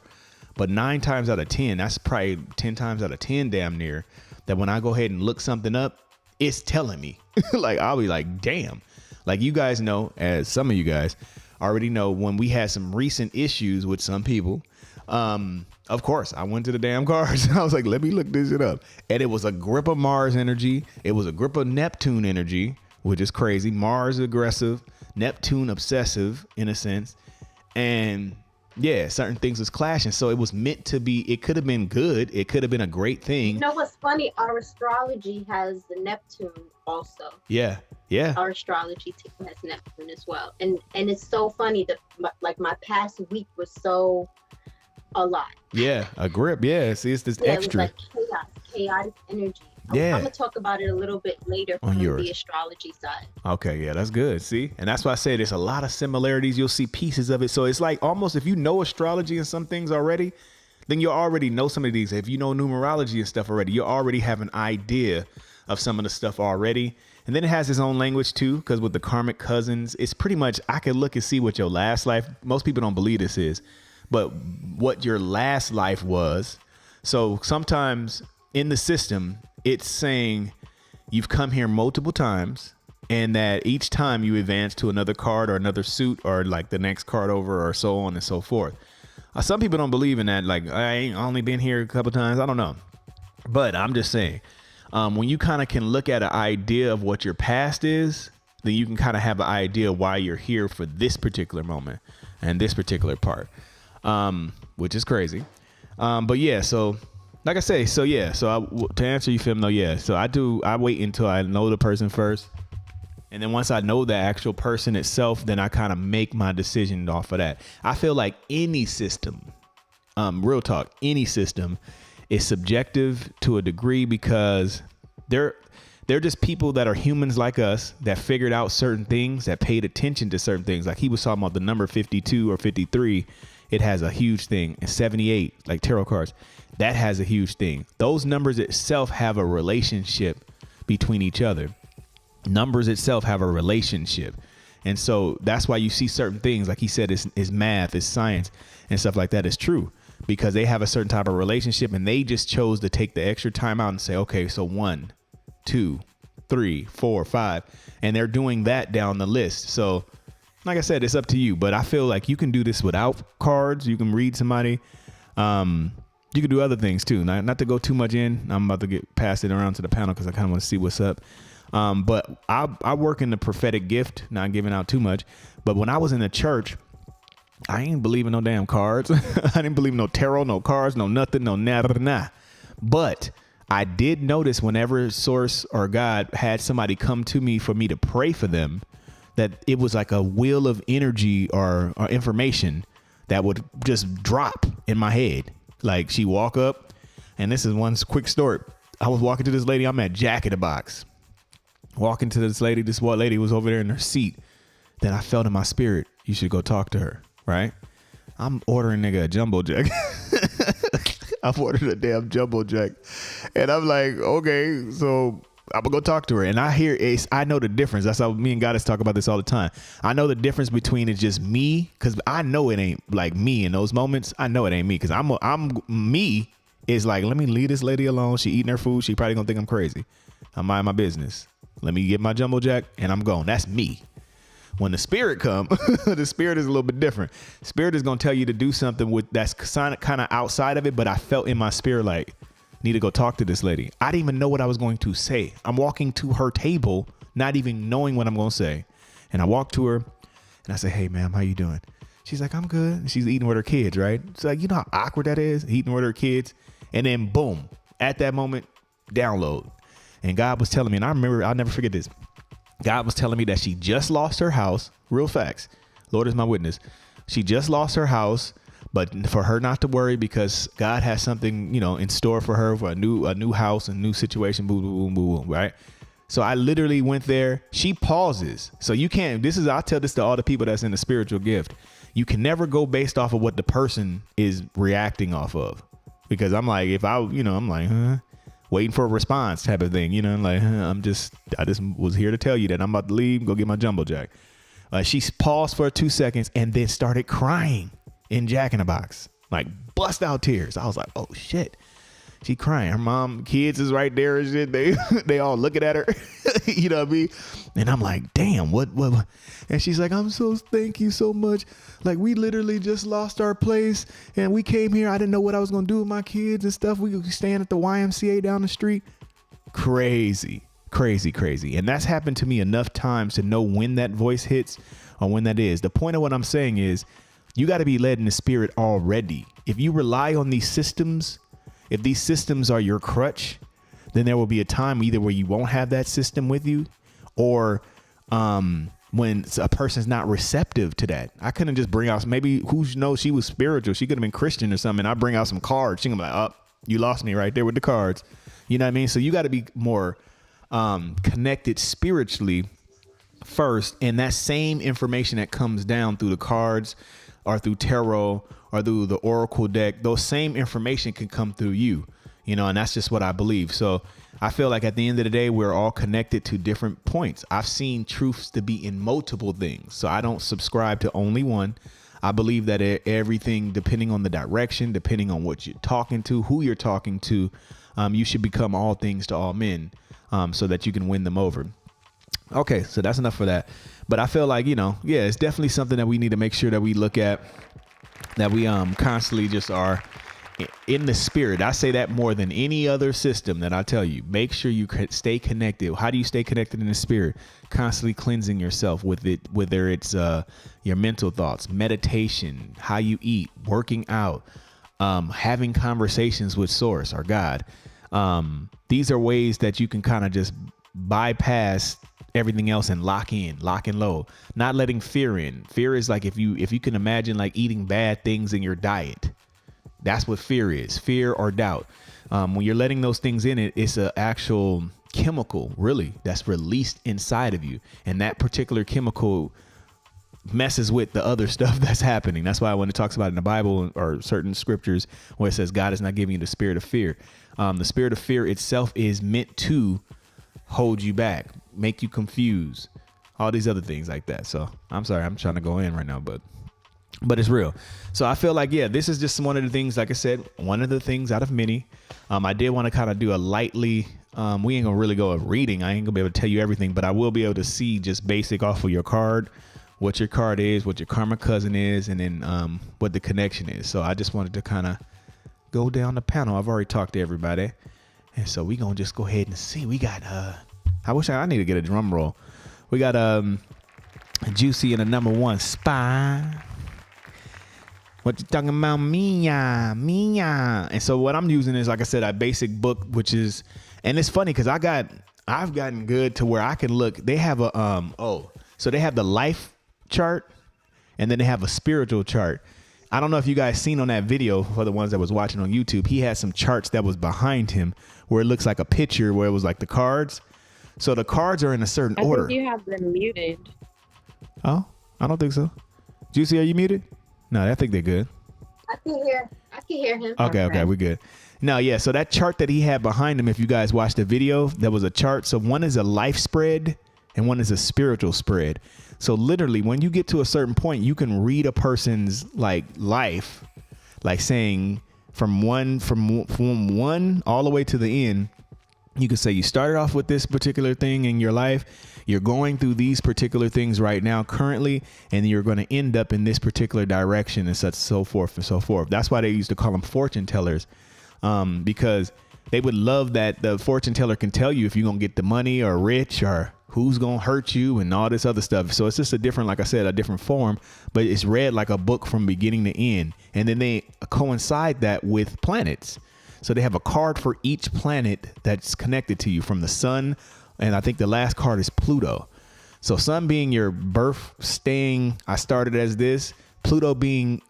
But 9 times out of 10, that's probably 10 times out of 10 damn near, that when I go ahead and look something up, it's telling me. Like, I'll be like, damn. Like, you guys know, as some of you guys already know, when we had some recent issues with some people, of course, I went to the damn cards. I was like, let me look this shit up. And it was a grip of Mars energy. It was a grip of Neptune energy, which is crazy. Mars aggressive, Neptune obsessive in a sense. And yeah, certain things was clashing. So it was meant to be, it could have been good. It could have been a great thing. You know what's funny? Our astrology has the Neptune also. Yeah. Yeah. Our astrology team has Neptune as well. And it's so funny that my past week was so a lot. Yeah. A grip. Yeah. See, it's this extra. It was like chaotic energy. Yeah. I'm going to talk about it a little bit later on the astrology side. Okay, yeah, that's good. See? And that's why I say there's a lot of similarities. You'll see pieces of it. So it's like almost if you know astrology and some things already, then you already know some of these. If you know numerology and stuff already, you already have an idea of some of the stuff already. And then it has its own language too, because with the karmic cousins, it's pretty much, I can look and see what your last life, most people don't believe this is, but what your last life was. So sometimes in the system, it's saying you've come here multiple times and that each time you advance to another card or another suit or like the next card over or so on and so forth. Some people don't believe in that. Like, I ain't only been here a couple times. I don't know. But I'm just saying, when you kind of can look at an idea of what your past is, then you can kind of have an idea why you're here for this particular moment and this particular part, which is crazy. But yeah, so like I say, so yeah, so to answer you, Fim, though, yeah, so I wait until I know the person first. And then once I know the actual person itself, then I kind of make my decision off of that. I feel like any system, real talk, any system is subjective to a degree because they're just people that are humans like us that figured out certain things, that paid attention to certain things. Like he was talking about the number 52 or 53. It has a huge thing. And 78, like tarot cards, that has a huge thing. Those numbers itself have a relationship between each other. Numbers itself have a relationship. And so that's why you see certain things, like he said, is math, is science and stuff like that is true because they have a certain type of relationship and they just chose to take the extra time out and say, okay, so 1, 2, 3, 4, 5. And they're doing that down the list. So like I said, it's up to you, but I feel like you can do this without cards. You can read somebody. You can do other things too. Not to go too much in. I'm about to pass it around to the panel because I kind of want to see what's up. But I work in the prophetic gift, not giving out too much. But when I was in the church, I ain't believing no damn cards. I didn't believe no tarot, no cards, no nothing, no nah. But I did notice whenever Source or God had somebody come to me for me to pray for them, that it was like a wheel of energy or information that would just drop in my head. Like she walk up, and this is one quick story. I was walking to this lady. I'm at Jack in the Box. Walking to this lady. This white lady was over there in her seat. Then I felt in my spirit, you should go talk to her, right? I'm ordering nigga a jumbo jack. I've ordered a damn jumbo jack. And I'm like, okay, so I'm gonna go talk to her. And I know the difference. That's how me and Goddess talk about this all the time. I know the difference between it's just me, because I know it ain't like me in those moments. I know it ain't me, because I'm me is like, let me leave this lady alone. She eating her food. She probably gonna think I'm crazy. I'm minding my business. Let me get my jumbo jack and I'm gone. That's me. When the spirit come, the spirit is a little bit different. Spirit is gonna tell you to do something that's kind of outside of it. But I felt in my spirit like, need to go talk to this lady. I didn't even know what I was going to say. I'm walking to her table, not even knowing what I'm going to say. And I walk to her and I say, hey, ma'am, how you doing? She's like, I'm good. And she's eating with her kids, right? It's like, you know how awkward that is, eating with her kids. And then boom, at that moment, download. And God was telling me, and I remember, I'll never forget this. God was telling me that she just lost her house. Real facts. Lord is my witness. She just lost her house. But for her not to worry, because God has something, in store for her, for a new house, a new situation, boom, boom, boom, boom, right? So I literally went there. She pauses. So you can't, I'll tell this to all the people that's in the spiritual gift. You can never go based off of what the person is reacting off of. Because I'm like, I'm like, waiting for a response type of thing, like, I just was here to tell you that I'm about to leave, go get my jumbo jack. She paused for 2 seconds and then started crying. In Jack in the Box, like bust out tears. I was like, oh shit, she crying. Her mom, kids is right there and shit. They all looking at her, you know what I mean? And I'm like, damn, what? And she's like, thank you so much. Like, we literally just lost our place and we came here. I didn't know what I was going to do with my kids and stuff. We were staying at the YMCA down the street. Crazy. And that's happened to me enough times to know when that voice hits or when that is. The point of what I'm saying is, you got to be led in the spirit already. If you rely on these systems, if these systems are your crutch, then there will be a time either where you won't have that system with you, or when a person's not receptive to that. I couldn't just bring out, maybe who knows, she was spiritual. She could have been Christian or something. I bring out some cards. She gonna be like, oh, you lost me right there with the cards. You know what I mean? So you got to be more connected spiritually first. And that same information that comes down through the cards, or through tarot, or through the oracle deck, those same information can come through you, and that's just what I believe. So I feel like at the end of the day, we're all connected to different points. I've seen truths to be in multiple things. So I don't subscribe to only one. I believe that everything, depending on the direction, depending on what you're talking to, who you're talking to, you should become all things to all men, so that you can win them over. Okay, so that's enough for that. But I feel like, it's definitely something that we need to make sure that we look at, that we constantly just are in the spirit. I say that more than any other system that I tell you. Make sure you stay connected. How do you stay connected in the spirit? Constantly cleansing yourself with it, whether it's your mental thoughts, meditation, how you eat, working out, having conversations with Source or God. These are ways that you can kind of just bypass everything else and lock in low, not letting fear in. Fear is like, if you can imagine like eating bad things in your diet, that's what fear is, fear or doubt. When you're letting those things in, it's an actual chemical really that's released inside of you. And that particular chemical messes with the other stuff that's happening. That's why when it talks about in the Bible or certain scriptures where it says God is not giving you the spirit of fear. The spirit of fear itself is meant to hold you back, make you confused, all these other things like that. So I'm sorry, I'm trying to go in right now, but it's real. So I feel like, this is just one of the things, like I said, one of the things out of many. I did want to kind of do a lightly, we ain't gonna really go a reading. I ain't gonna be able to tell you everything, but I will be able to see just basic off of your card, what your card is, what your karma cousin is, and then what the connection is. So I just wanted to kind of go down the panel. I've already talked to everybody. And so we gonna just go ahead and see. We got I wish I need to get a drum roll. We got Juicy in the number 1 spot. What you talking about? Mia. And so what I'm using is, like I said, a basic book, which is, and it's funny because I've gotten good to where I can look. They have a so they have the life chart, and then they have a spiritual chart. I don't know if you guys seen on that video, for the ones that was watching on YouTube, he had some charts that was behind him where it looks like a picture where it was like the cards. So the cards are in a certain order. I think you have them muted. Oh, I don't think so. Juicy, are you muted? No, I think they're good. I can hear him. Okay, we good. No, yeah. So that chart that he had behind him, if you guys watched the video, there was a chart. So one is a life spread and one is a spiritual spread. So literally, when you get to a certain point, you can read a person's like life, like saying from one all the way to the end. You could say you started off with this particular thing in your life. You're going through these particular things right now currently, and you're going to end up in this particular direction and such, so forth and so forth. That's why they used to call them fortune tellers, because they would love that the fortune teller can tell you if you're going to get the money or rich or who's going to hurt you and all this other stuff. So it's just a different, like I said, a different form, but it's read like a book from beginning to end. And then they coincide that with planets. So they have a card for each planet that's connected to you from the sun. And I think the last card is Pluto. So sun being your birth staying, I started as this. Pluto being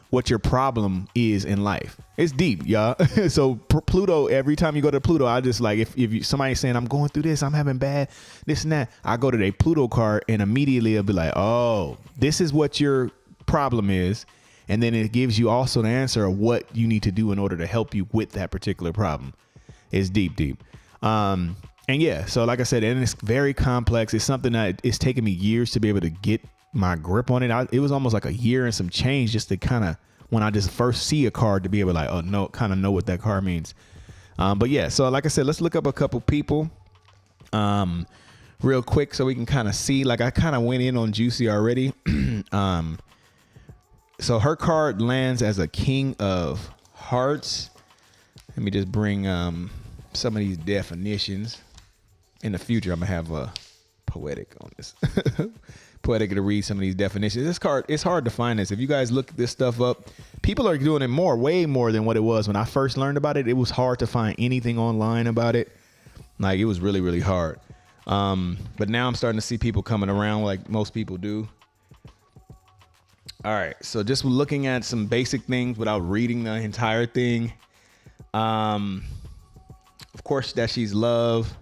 what your problem is in life. It's deep, y'all. So Pluto, every time you go to Pluto, I just like, if somebody's saying I'm going through this, I'm having bad, this and that, I go to their Pluto card and immediately I'll be like, oh, this is what your problem is. And then it gives you also the answer of what you need to do in order to help you with that particular problem. It's deep. And yeah, so like I said, and it's very complex. It's something that it's taken me years to be able to get my grip on it. It was almost like a year and some change just to kind of, when I just first see a card, to be able to like, oh no, kind of know what that card means. But yeah, so like I said, let's look up a couple people real quick so we can kind of see. Like I kind of went in on Juicy already. So her card lands as a King of Hearts. Let me just bring some of these definitions. In the future, I'm going to have a poetic on this. Poetic to read some of these definitions. This card, it's hard to find this. If you guys look this stuff up, people are doing it way more than what it was. When I first learned about it, it was hard to find anything online about it. Like, it was really, really hard. But now I'm starting to see people coming around like most people do. All right, so just looking at some basic things without reading the entire thing. Of course, that she's love.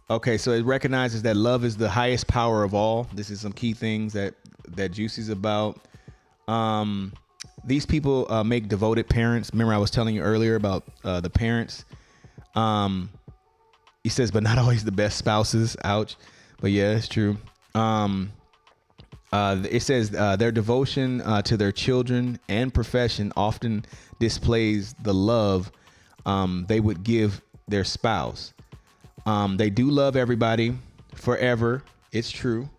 Okay, so it recognizes that love is the highest power of all. This is some key things that Juicy's about. These people make devoted parents. Remember, I was telling you earlier about the parents. He says, but not always the best spouses. Ouch. But yeah, it's true. It says their devotion to their children and profession often displays the love they would give their spouse. They do love everybody forever. It's true.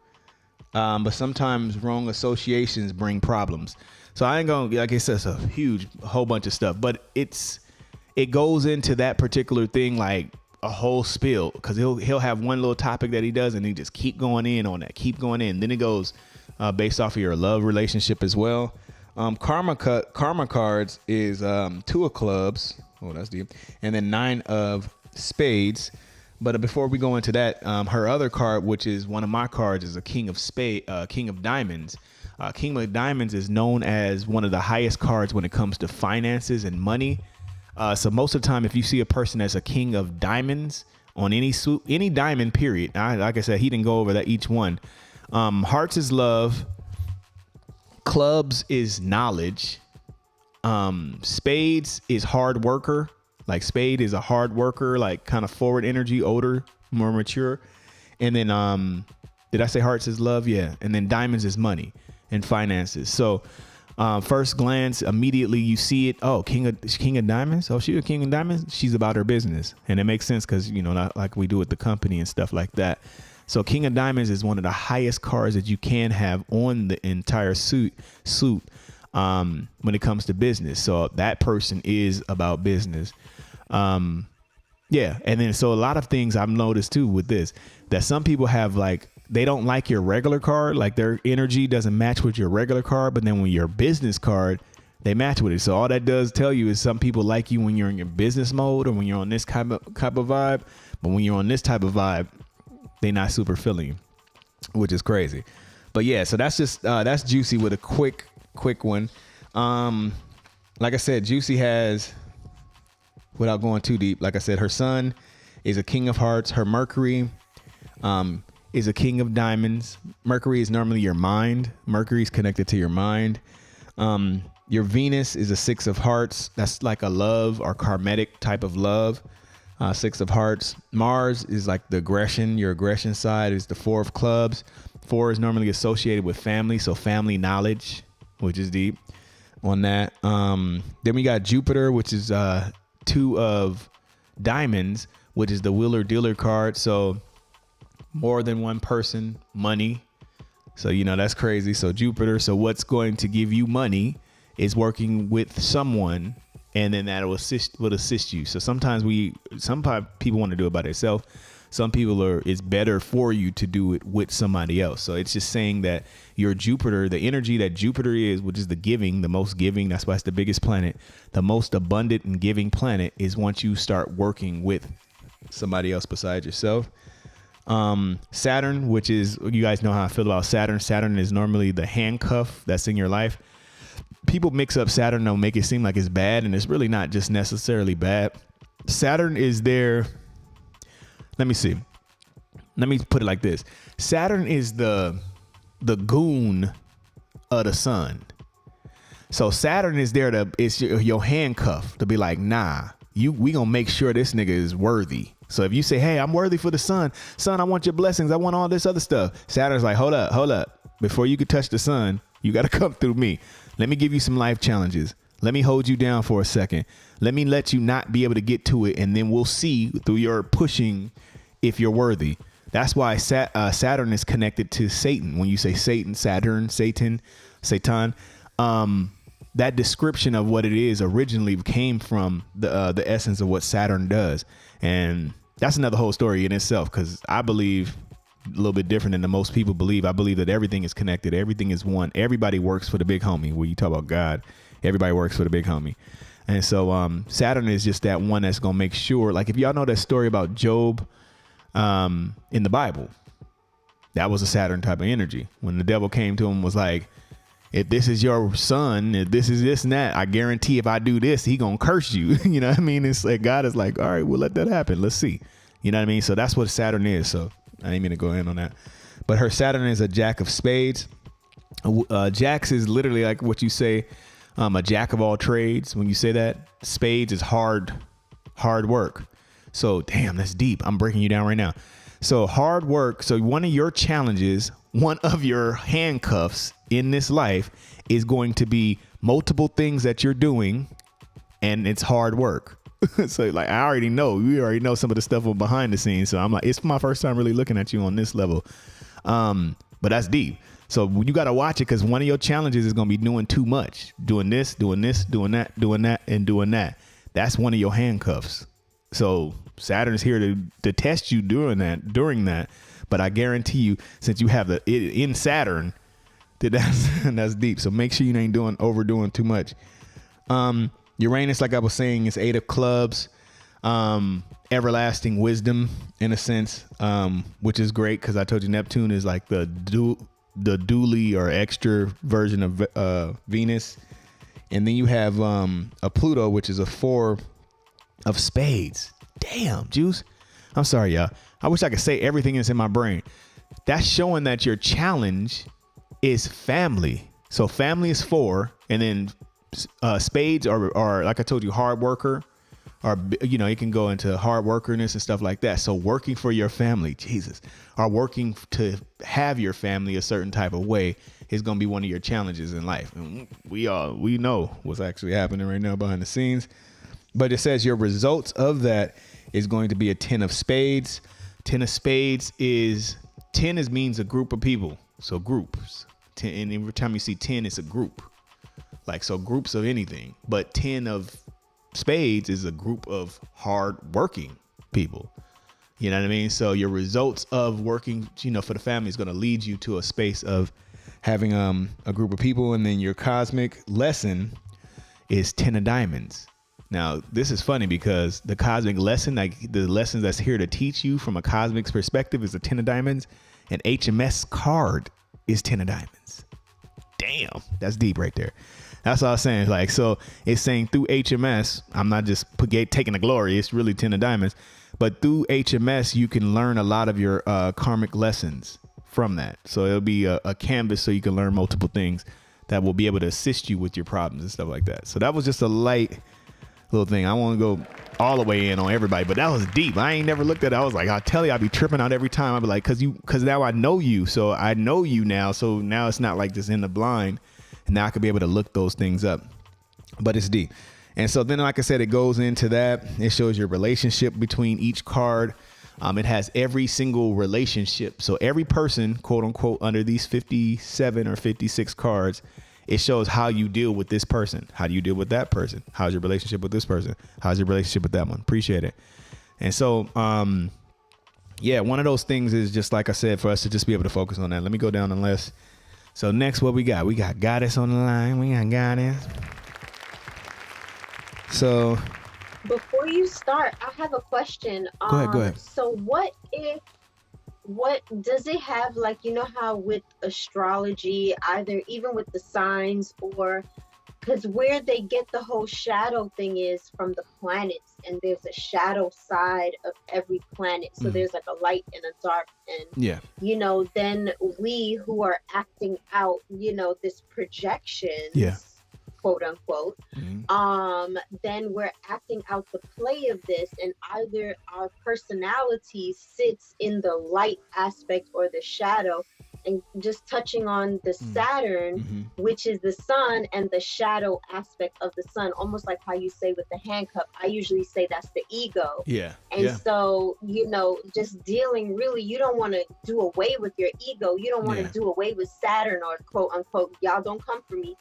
But sometimes wrong associations bring problems. So I ain't going to, like I said, it's a whole bunch of stuff, but it goes into that particular thing like a whole spiel, because he'll have one little topic that he does and he just keep going in on that, keep going in. Then it goes based off of your love relationship as well. Karma cards is 2 of clubs. Oh, that's deep. And then 9 of spades. But before we go into that, her other card, which is one of my cards, is a King of Diamonds. King of Diamonds is known as one of the highest cards when it comes to finances and money. So most of the time, if you see a person as a King of Diamonds on any diamond period, like I said, he didn't go over that each one. Hearts is love. Clubs is knowledge. Spades is hard worker. Like spade is a hard worker, like kind of forward energy, older, more mature. And then, did I say hearts is love? Yeah. And then diamonds is money and finances. So, first glance, immediately you see it. Oh, King of Diamonds. Oh, she's a King of Diamonds. She's about her business. And it makes sense because, not like we do with the company and stuff like that. So King of Diamonds is one of the highest cards that you can have on the entire suit when it comes to business. So that person is about business. Yeah. And then, so a lot of things I've noticed too with this, that some people have like, they don't like your regular card. Like their energy doesn't match with your regular card, but then when your business card, they match with it. So all that does tell you is some people like you when you're in your business mode or when you're on this type of vibe, but when you're on this type of vibe, they're not super feeling you, which is crazy. But yeah, so that's just, that's Juicy with a quick one. Like I said, Juicy has, without going too deep, like I said, her sun is a King of Hearts. Her Mercury is a king of diamonds. Mercury is normally your mind. Mercury is connected to your mind. Your Venus is a 6 of hearts. That's like a love or karmatic type of love. 6 of hearts. Mars is like the aggression. Your aggression side is the 4 of clubs. 4 is normally associated with family. So family knowledge, which is deep on that. Then we got Jupiter, which is 2 of diamonds, which is the wheeler dealer card. So more than one person, money. So, that's crazy. So Jupiter. So what's going to give you money is working with someone, and then that will assist you. So sometimes people want to do it by themselves. Some people it's better for you to do it with somebody else. So it's just saying that your Jupiter, the energy that Jupiter is, which is the most giving, that's why it's the biggest planet, the most abundant and giving planet, is once you start working with somebody else besides yourself. Saturn, which is, you guys know how I feel about Saturn. Saturn is normally the handcuff that's in your life. People mix up Saturn, they'll make it seem like it's bad, and it's really not just necessarily bad. Saturn is there. Let me see. Let me put it like this. Saturn is the goon of the sun. So Saturn is there it's your handcuff to be like, nah, we gonna make sure this nigga is worthy. So if you say, hey, I'm worthy for the sun, I want your blessings, I want all this other stuff. Saturn's like, hold up. Before you could touch the sun, you got to come through me. Let me give you some life challenges. Let me hold you down for a second. Let me let you not be able to get to it. And then we'll see through your pushing if you're worthy. That's why Saturn is connected to Satan. When you say Satan, Saturn, Satan, that description of what it is originally came from the essence of what Saturn does. And that's another whole story in itself, because I believe a little bit different than the most people believe. I believe that everything is connected. Everything is one. Everybody works for the big homie. When you talk about God, everybody works for the big homie. And so Saturn is just that one that's going to make sure, like if y'all know that story about Job in the Bible, that was a Saturn type of energy. When the devil came to him, was like, if this is your son, if this is this and that, I guarantee if I do this, he going to curse you. You know what I mean? It's like God is like, all right, we'll let that happen. Let's see. You know what I mean? So that's what Saturn is. So I didn't mean to go in on that. But her Saturn is a jack of spades. Jacks is literally like what you say, a jack of all trades. When you say that, spades is hard work. So damn, that's deep. I'm breaking you down right now. So hard work. So one of your challenges, one of your handcuffs in this life is going to be multiple things that you're doing, and it's hard work. So like, we already know some of the stuff behind the scenes. So I'm like, it's my first time really looking at you on this level. But that's deep. So you got to watch it, because one of your challenges is going to be doing too much, doing this, doing that, and doing that. That's one of your handcuffs. So Saturn is here to test you during that. But I guarantee you, since you have it in Saturn, that's deep. So make sure you ain't overdoing too much. Uranus, like I was saying, is 8 of clubs, everlasting wisdom in a sense, which is great, because I told you Neptune is like the dually or extra version of Venus. And then you have a Pluto, which is a 4 of spades. Damn, Juice. I'm sorry, y'all. I wish I could say everything that's in my brain. That's showing that your challenge is family. So family is 4, and then spades are like I told you, hard worker, or it can go into hard workerness and stuff like that. So working for your family, Jesus, or working to have your family a certain type of way is going to be one of your challenges in life. And we know what's actually happening right now behind the scenes. But it says your results of that is going to be a 10 of spades. 10 of spades means a group of people. So groups. 10, and every time you see 10, it's a group. Like, so groups of anything. But 10 of spades is a group of hard working people. You know what I mean? So your results of working, for the family is going to lead you to a space of having a group of people. And then your cosmic lesson is 10 of diamonds. Now, this is funny, because the cosmic lesson, like the lessons that's here to teach you from a cosmic perspective, is a 10 of diamonds. And HMS card is 10 of diamonds. Damn, that's deep right there. That's all I'm saying. Like, so it's saying through HMS, I'm not just taking the glory. It's really 10 of diamonds. But through HMS, you can learn a lot of your karmic lessons from that. So it'll be a canvas so you can learn multiple things that will be able to assist you with your problems and stuff like that. So that was just a light little thing. I won't go all the way in on everybody, but that was deep. I ain't never looked at it. I was like, I'll tell you, I'll be tripping out every time. I'll be like, cause now I know you. So I know you now. So now it's not like just in the blind. And now I could be able to look those things up, but it's deep. And so then, like I said, it goes into that. It shows your relationship between each card. It has every single relationship. So every person, quote unquote, under these 57 or 56 cards, it shows how you deal with this person. How do you deal with that person? How's your relationship with this person? How's your relationship with that one? Appreciate it. And so, yeah, one of those things is just, like I said, for us to just be able to focus on that. Let me go down the list. So next, what we got? We got Goddess on the line. We got Goddess. So before you start, I have a question. Go ahead. So what does it have, like, you know how with astrology, either even with the signs, or because where they get the whole shadow thing is from the planets, and there's a shadow side of every planet. So there's like a light and a dark, and you know, then we who are acting out, you know, this projection, quote unquote, then we're acting out the play of this, and either our personality sits in the light aspect or the shadow. And just touching on the Saturn, which is the sun, and the shadow aspect of the sun, almost like how you say with the handcuff, I usually say that's the ego. So, you know, just dealing, really, you don't want to do away with your ego. You don't want to do away with Saturn, or quote unquote, y'all don't come for me,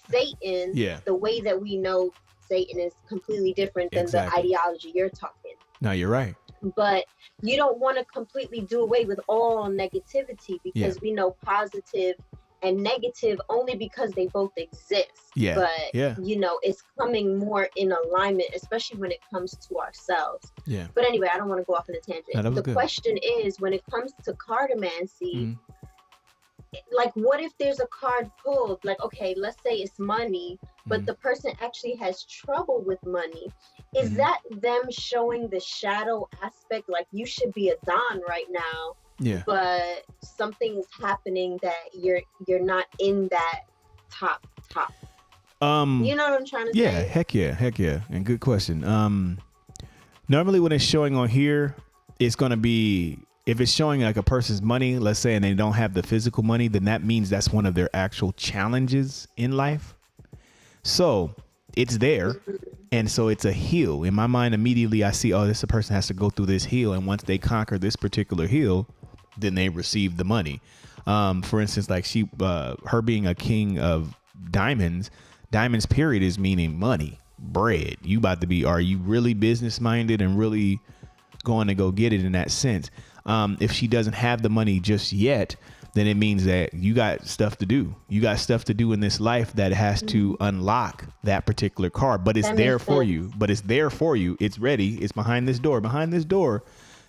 Satan. The way that we know Satan is completely different than the ideology you're talking. No, you're right. But you don't want to completely do away with all negativity, because we know positive and negative only because they both exist. But you know, it's coming more in alignment, especially when it comes to ourselves. But anyway, I don't want to go off on a tangent. No, the question is, when it comes to cartomancy, like, what if there's a card pulled, like, okay, let's say it's money, but the person actually has trouble with money. Is that them showing the shadow aspect, like, you should be a Don right now, but something is happening that you're not in that top? You know what I'm trying to say? Heck yeah. And good question. Normally when it's showing on here, it's going to be, if it's showing like a person's money, let's say, and they don't have the physical money, then that means that's one of their actual challenges in life. So it's there. And so it's a hill. In my mind, immediately I see, this a person has to go through this hill. And once they conquer this particular hill, then they receive the money. For instance, like her being a king of diamonds period is meaning money, bread. Are you really business minded and really going to go get it in that sense? If she doesn't have the money just yet, then it means that you got stuff to do. You got stuff to do in this life that has to unlock that particular card, but it's there for you. It's ready. It's behind this door,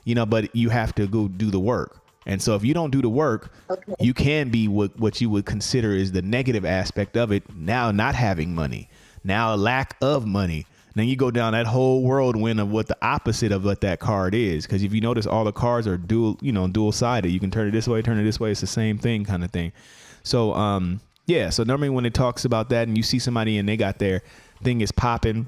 you know, but you have to go do the work. And so if you don't do the work, you can be what you would consider is the negative aspect of it. Now, not having money, now a lack of money. Then you go down that whole whirlwind of what the opposite of what that card is. Because if you notice, all the cards are dual sided. You can turn it this way, turn it this way. It's the same thing kind of thing. So, so normally when it talks about that and you see somebody and they got their thing is popping,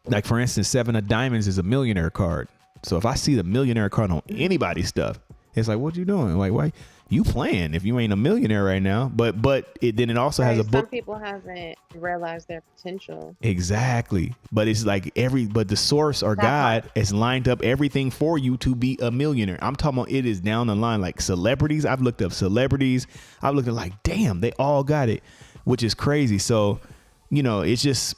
like for instance, 7 of diamonds is a millionaire card. So if I see the millionaire card on anybody's stuff, it's like, what you doing? Like, why you playing if you ain't a millionaire right now? But then it also has a book. Some people haven't realized their potential. Exactly. But it's like but the source or God has lined up everything for you to be a millionaire. I'm talking about, it is down the line, like celebrities. I've looked up celebrities. I've looked at like, damn, they all got it, which is crazy. So, you know, it's just,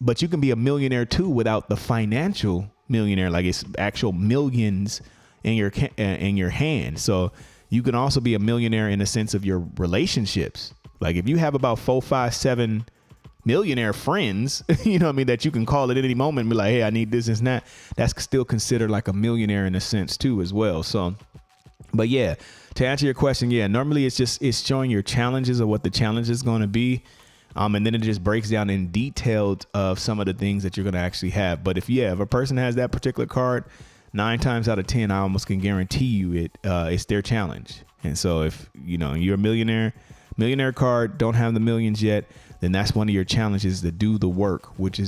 but you can be a millionaire too without the financial millionaire. Like, it's actual millions in your hand. So you can also be a millionaire in the sense of your relationships. Like if you have about 4, 5, 7 millionaire friends, you know what I mean, that you can call at any moment and be like, hey, I need this and that. That's still considered like a millionaire in a sense too as well. So, but yeah, to answer your question, normally it's showing your challenges or what the challenge is going to be. And then it just breaks down in detail of some of the things that you're going to actually have. But if a person has that particular card, 9 times out of 10, I almost can guarantee you it's their challenge. And so if, you're a millionaire card, don't have the millions yet, then that's one of your challenges, to do the work, which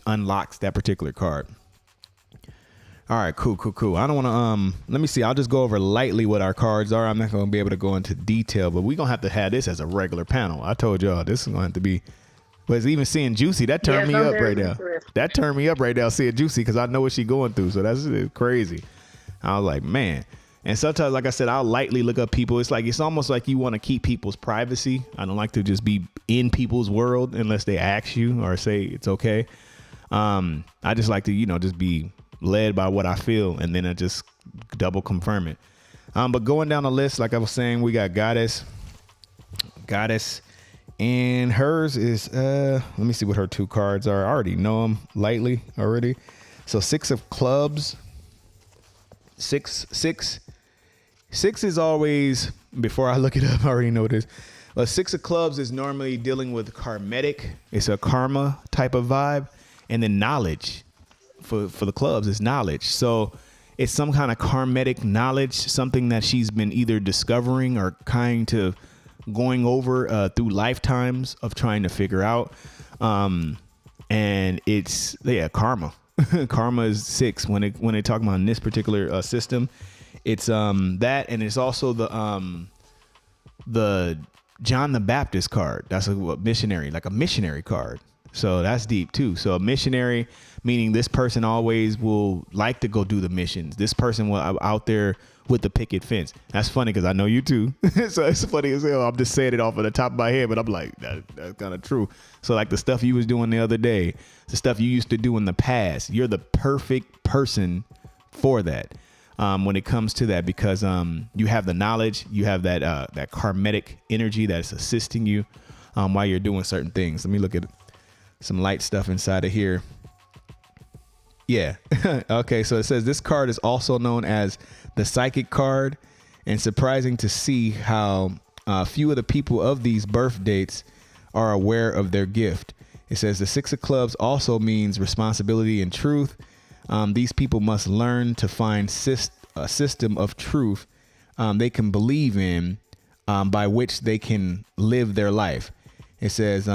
unlocks that particular card. All right, cool. I don't want to, let me see. I'll just go over lightly what our cards are. I'm not going to be able to go into detail, but we're going to have this as a regular panel. I told y'all this is going to have to be, but even seeing Juicy, that turned me up right now. That turned me up right now, seeing Juicy, because I know what she's going through. So that's crazy. I was like, man. And sometimes, like I said, I'll lightly look up people. It's almost like you want to keep people's privacy. I don't like to just be in people's world unless they ask you or say it's okay. I just like to, just be led by what I feel, and then I just double confirm it. But going down the list, like I was saying, we got Goddess, and hers is, let me see what her 2 cards are. I already know them lightly already. So 6 of clubs, six is always, before I look it up, I already know this. 6 of clubs is normally dealing with karmatic. It's a karma type of vibe. And then knowledge for the clubs is knowledge. So it's some kind of karmatic knowledge, something that she's been either discovering or kind of going over through lifetimes of trying to figure out. And it's, karma. Karma is 6 when they talk about in this particular system. It's that, and it's also the John the Baptist card. That's a missionary, like a missionary card. So that's deep too. So a missionary, meaning this person always will like to go do the missions. This person will out there with the picket fence. That's funny because I know you too. So it's funny as hell. I'm just saying it off of the top of my head, but I'm like, that's kind of true. So like the stuff you was doing the other day, the stuff you used to do in the past, you're the perfect person for that. When it comes to that, because you have the knowledge, you have that karmatic energy that's assisting you while you're doing certain things. Let me look at some light stuff inside of here. Yeah. Okay. So it says this card is also known as the psychic card, and surprising to see how few of the people of these birth dates are aware of their gift. It says the 6 of clubs also means responsibility and truth. These people must learn to find a system of truth they can believe in, by which they can live their life. It says,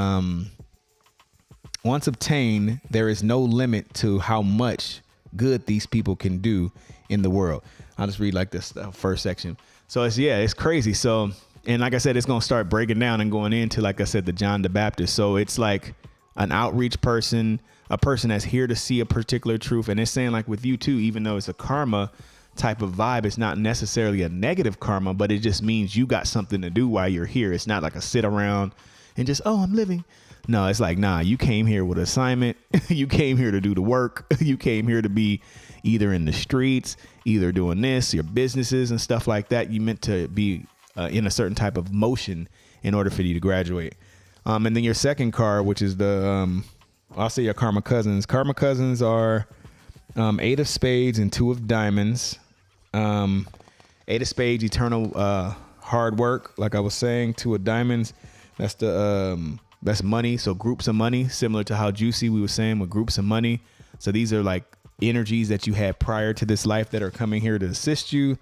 once obtained, there is no limit to how much good these people can do in the world. I'll just read like this first section. So it's crazy. So, and like I said, it's going to start breaking down and going into, like I said, the John the Baptist. So it's like an outreach person, a person that's here to see a particular truth. And it's saying like with you too, even though it's a karma type of vibe, it's not necessarily a negative karma, but it just means you got something to do while you're here. It's not like a sit around and just, I'm living. No, it's like, nah, you came here with an assignment. You came here to do the work. You came here to be either in the streets, either doing this, your businesses and stuff like that. You meant to be in a certain type of motion in order for you to graduate. And then your second card, which is I'll say your karma cousins. Karma cousins are 8 of spades and 2 of diamonds. 8 of spades, eternal hard work. Like I was saying, 2 of diamonds. That's that's money. So groups of money, similar to how Juicy we were saying with groups of money. So these are like energies that you had prior to this life that are coming here to assist you.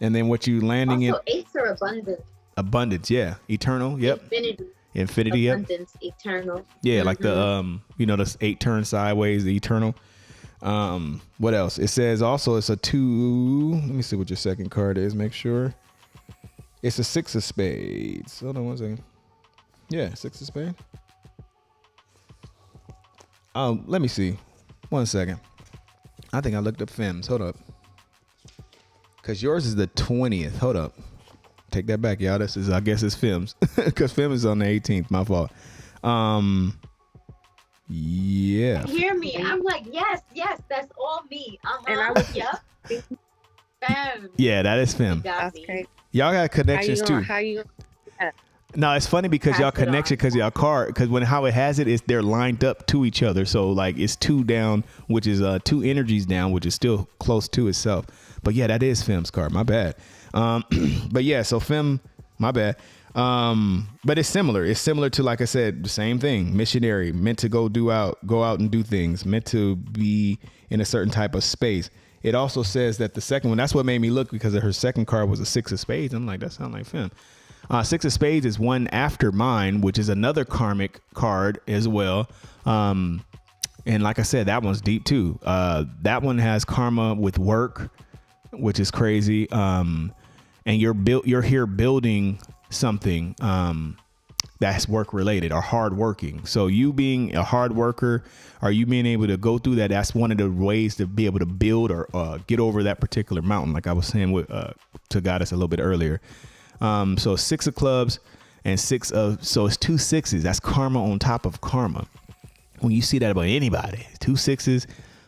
And then what you landing also, in. 8s are abundant. Abundance. Yeah. Eternal. Yep. Infinity. Abundance. Yep. Eternal. Yeah. Like the, the 8 turns sideways, the eternal. What else? It says also it's a 2. Let me see what your second card is. Make sure. It's a 6 of spades. Hold on one second. Yeah, 6 of spades. Let me see. 1 second. I think I looked up Femmes. Hold up. Because yours is the 20th. Hold up. Take that back, y'all. I guess it's Femmes. Because Femmes is on the 18th. My fault. Yeah. Hear me. I'm like, yes, that's all me. And I was, yep. Femmes. Yeah, that is Femmes. Okay. Y'all got connections too. No, it's funny because y'all connection because y'all card because how it has it is they're lined up to each other. So like it's 2 down, which is 2 energies down, which is still close to itself. But yeah, that is Femmes card. My bad. But yeah, so Femme, my bad. But it's similar. It's similar to, like I said, the same thing. Missionary, meant to go out and do things, meant to be in a certain type of space. It also says that the second one, that's what made me look, because her second card was a 6 of spades. I'm like, that sounds like Fem. 6 of spades is one after mine, which is another karmic card as well. And like I said, that one's deep too. That one has karma with work, which is crazy. And you're here building something that's work related or hard working. So you being a hard worker, or you being able to go through that, that's one of the ways to be able to build or get over that particular mountain, like I was saying with to Goddess a little bit earlier. So 6 of clubs and so it's 2 6s. That's karma on top of karma. When you see that about anybody, 2 6s,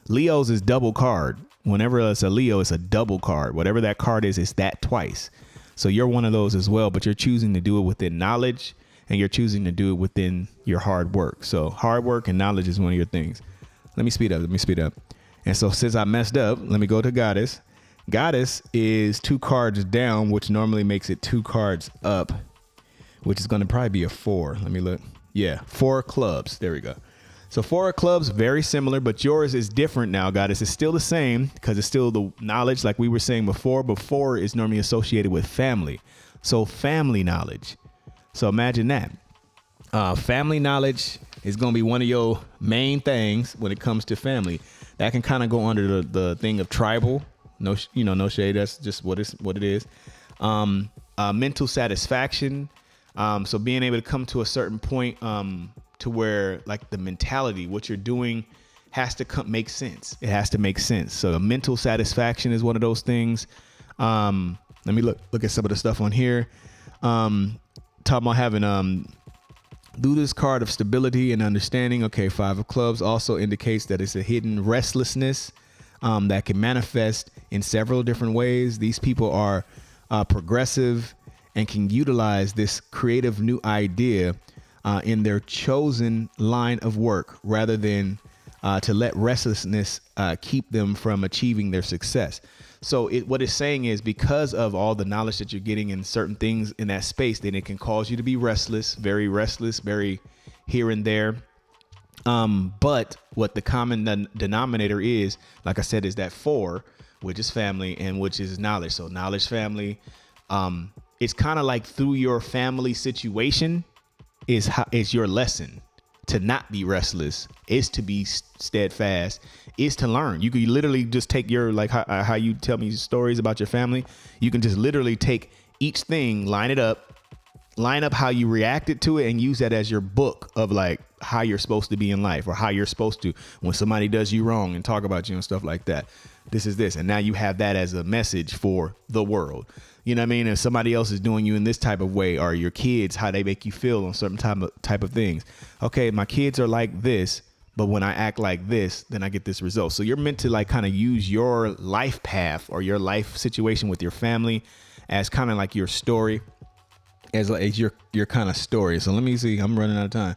Leo's is double card. Whenever it's a Leo, it's a double card. Whatever that card is, it's that twice. So you're one of those as well, but you're choosing to do it within knowledge, and you're choosing to do it within your hard work. So hard work and knowledge is one of your things. Let me speed up. And so since I messed up, let me go to Goddess. Goddess is 2 cards down, which normally makes it 2 cards up, which is going to probably be a 4. Let me look. Yeah, 4 clubs. There we go. So 4 clubs, very similar, but yours is different now, Goddess. It's still the same because it's still the knowledge like we were saying before. But 4 is normally associated with family. So family knowledge. So imagine that. Family knowledge is going to be one of your main things when it comes to family. That can kind of go under the thing of tribal. No shade. That's just what it is. Mental satisfaction. So being able to come to a certain point to where like the mentality, what you're doing has to make sense. It has to make sense. So the mental satisfaction is one of those things. Let me look at some of the stuff on here. Talking about having do this card of stability and understanding. Okay, 5 of clubs also indicates that it's a hidden restlessness that can manifest in several different ways. These people are progressive and can utilize this creative new idea in their chosen line of work rather than to let restlessness keep them from achieving their success. So what it's saying is, because of all the knowledge that you're getting in certain things in that space, then it can cause you to be restless, very here and there. But what the common denominator is, like I said, is that 4, which is family and which is knowledge. So knowledge, family, it's kind of like through your family situation is your lesson. To not be restless is to be steadfast, is to learn. You can literally just take your, like how you tell me stories about your family. You can just literally take each thing, line up how you reacted to it, and use that as your book of like how you're supposed to be in life, or how you're supposed to, when somebody does you wrong and talk about you and stuff like that. This is this. And now you have that as a message for the world. You know what I mean? If somebody else is doing you in this type of way, or your kids, how they make you feel on certain type of things. Okay, my kids are like this, but when I act like this, then I get this result. So you're meant to like kind of use your life path or your life situation with your family as kind of like your story, as your kind of story. So let me see. I'm running out of time.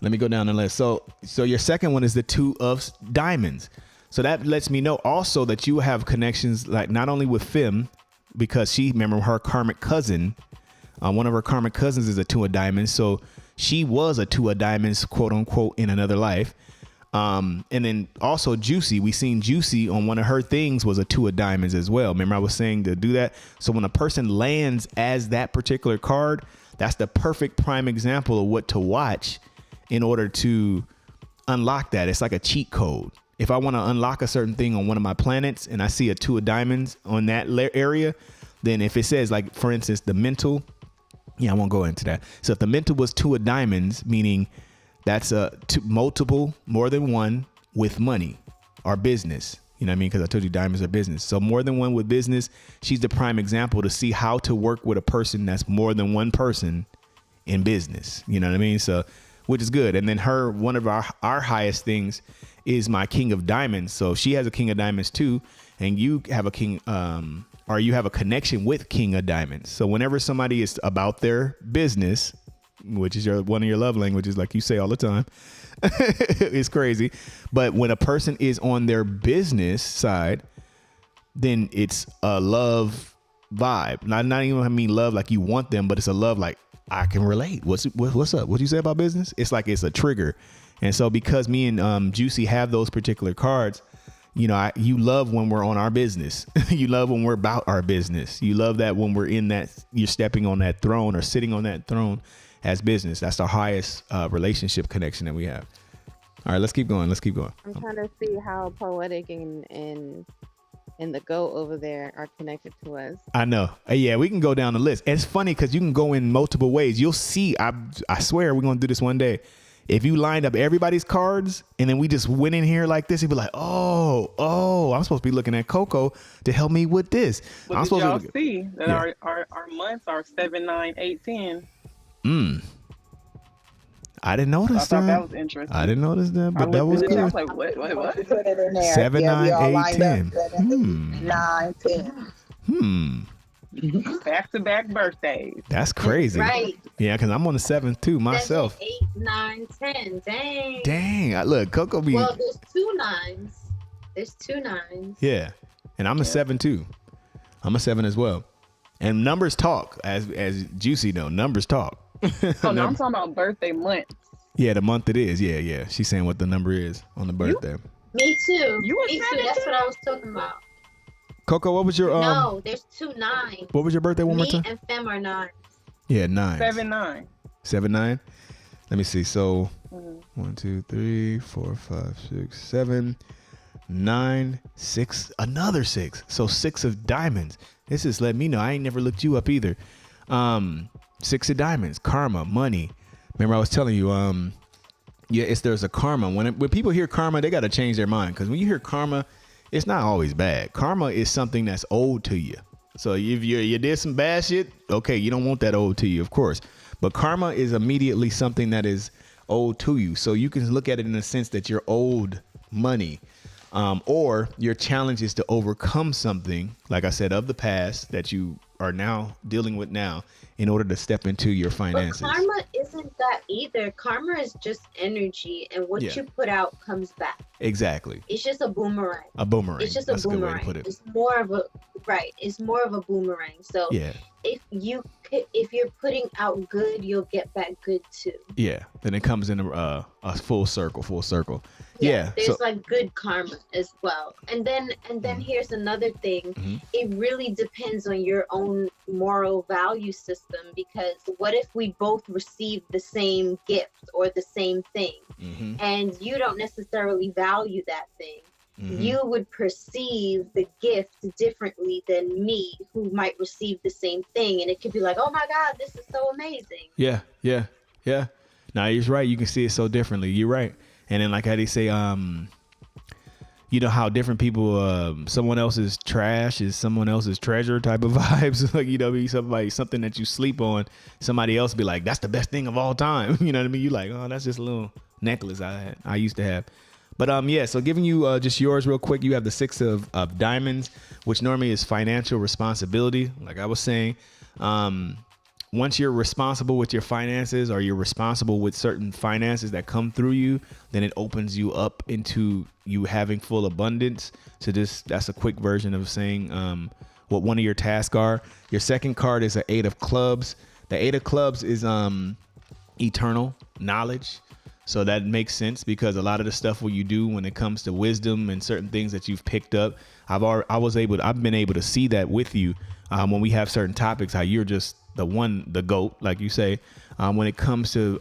Let me go down the list. So your second one is the 2 of diamonds. So that lets me know also that you have connections, like not only with Fem, because remember her karmic cousin, one of her karmic cousins is a 2 of diamonds. So she was a 2 of diamonds, quote unquote, in another life. And then also Juicy, we seen Juicy on one of her things was a 2 of diamonds as well. Remember I was saying to do that. So when a person lands as that particular card, that's the perfect prime example of what to watch in order to unlock that. It's like a cheat code. If I want to unlock a certain thing on one of my planets and I see a 2 of diamonds on that area, then if it says, like, for instance, the mental, I won't go into that. So if the mental was 2 of diamonds, meaning that's multiple, more than one with money or business. You know what I mean? Because I told you diamonds are business. So more than one with business, she's the prime example to see how to work with a person that's more than one person in business. You know what I mean? So, which is good. And then one of our highest things is my king of diamonds. So she has a king of diamonds too. And you have a king, or you have a connection with king of diamonds. So whenever somebody is about their business, which is one of your love languages, like you say all the time, it's crazy. But when a person is on their business side, then it's a love vibe. Not even, I mean love like you want them, but it's a love like I can relate. What's up? What you say about business? It's like it's a trigger. And so because me and Juicy have those particular cards, you know, you love when we're on our business. You love when we're about our business. You love that when we're in that, you're stepping on that throne or sitting on that throne as business. That's the highest relationship connection that we have. All right, let's keep going. I'm trying to see how Poetic and the goat over there are connected to us. I know. Yeah, we can go down the list. And it's funny because you can go in multiple ways. You'll see. I swear we're going to do this one day. If you lined up everybody's cards and then we just went in here like this, you'd be like, oh, I'm supposed to be looking at Coco to help me with this. But I'm did y'all to see that our months are 7, 9, 8, 10? I didn't notice that. I thought that was interesting. I didn't notice that, but that was good. I was like, what? Put it in there. 7, yeah, 9, 8, 10. 9, 10. Back-to-back birthdays. That's crazy. Right. Yeah, because I'm on the 7th too myself. 7, 8, 9, 10. Dang. Dang. Look, Coco be. Well, there's 2 9s. There's 2 9s. Yeah. And I'm a 7 too. I'm a 7 as well. And numbers talk, as Juicy know. Numbers talk. Oh, no, I'm talking about birthday month. Yeah, the month it is. Yeah. She's saying what the number is on the birthday. Me too. You were Me too. That's what I was talking about. Coco, what was your No, there's 2 9s. What was your birthday one more time? Me and Fem are 9s. Yeah, 9. 7, 9. 7, 9. Let me see. So 1, 2, 3, 4, 5, 6, 7, 9, 6. Another 6. So 6 of diamonds. This is letting me know I ain't never looked you up either. 6 of diamonds, karma, money. Remember I was telling you, there's a karma. When people hear karma, they got to change their mind. Because when you hear karma, it's not always bad. Karma is something that's owed to you. So if you did some bad shit, okay, you don't want that owed to you, of course. But karma is immediately something that is owed to you. So you can look at it in the sense that you're owed money. Or your challenge is to overcome something, like I said, of the past that you are now dealing with now in order to step into your finances. But karma isn't that either. Karma is just energy, and what you put out comes back. Exactly. It's just a boomerang. A boomerang. It's just That's a boomerang. good way to put it. It's more of a It's more of a boomerang. So if you're putting out good, you'll get back good too. Yeah. Then it comes in a full circle. Yeah. There's like good karma as well. And then here's another thing. Mm-hmm. It really depends on your own moral value system, because what if we both receive the same gift or the same thing, and you don't necessarily value that thing? You would perceive the gift differently than me, who might receive the same thing, and it could be like, oh my God, this is so amazing. Yeah. Now you're right. You can see it so differently. You're right. And then like how they say, you know how different people, someone else's trash is someone else's treasure type of vibes. Like, you know, something that you sleep on, somebody else be like, that's the best thing of all time. You know what I mean? You like, oh, that's just a little necklace I used to have. But so giving you just yours real quick, you have the 6 of diamonds, which normally is financial responsibility. Like I was saying, once you're responsible with your finances, or you're responsible with certain finances that come through you, then it opens you up into you having full abundance. So that's a quick version of saying what one of your tasks are. Your second card is an 8 of clubs. The 8 of clubs is eternal knowledge. So that makes sense, because a lot of the stuff what you do when it comes to wisdom and certain things that you've picked up, I've been able to see that with you when we have certain topics, how you're just the GOAT, like you say, when it comes to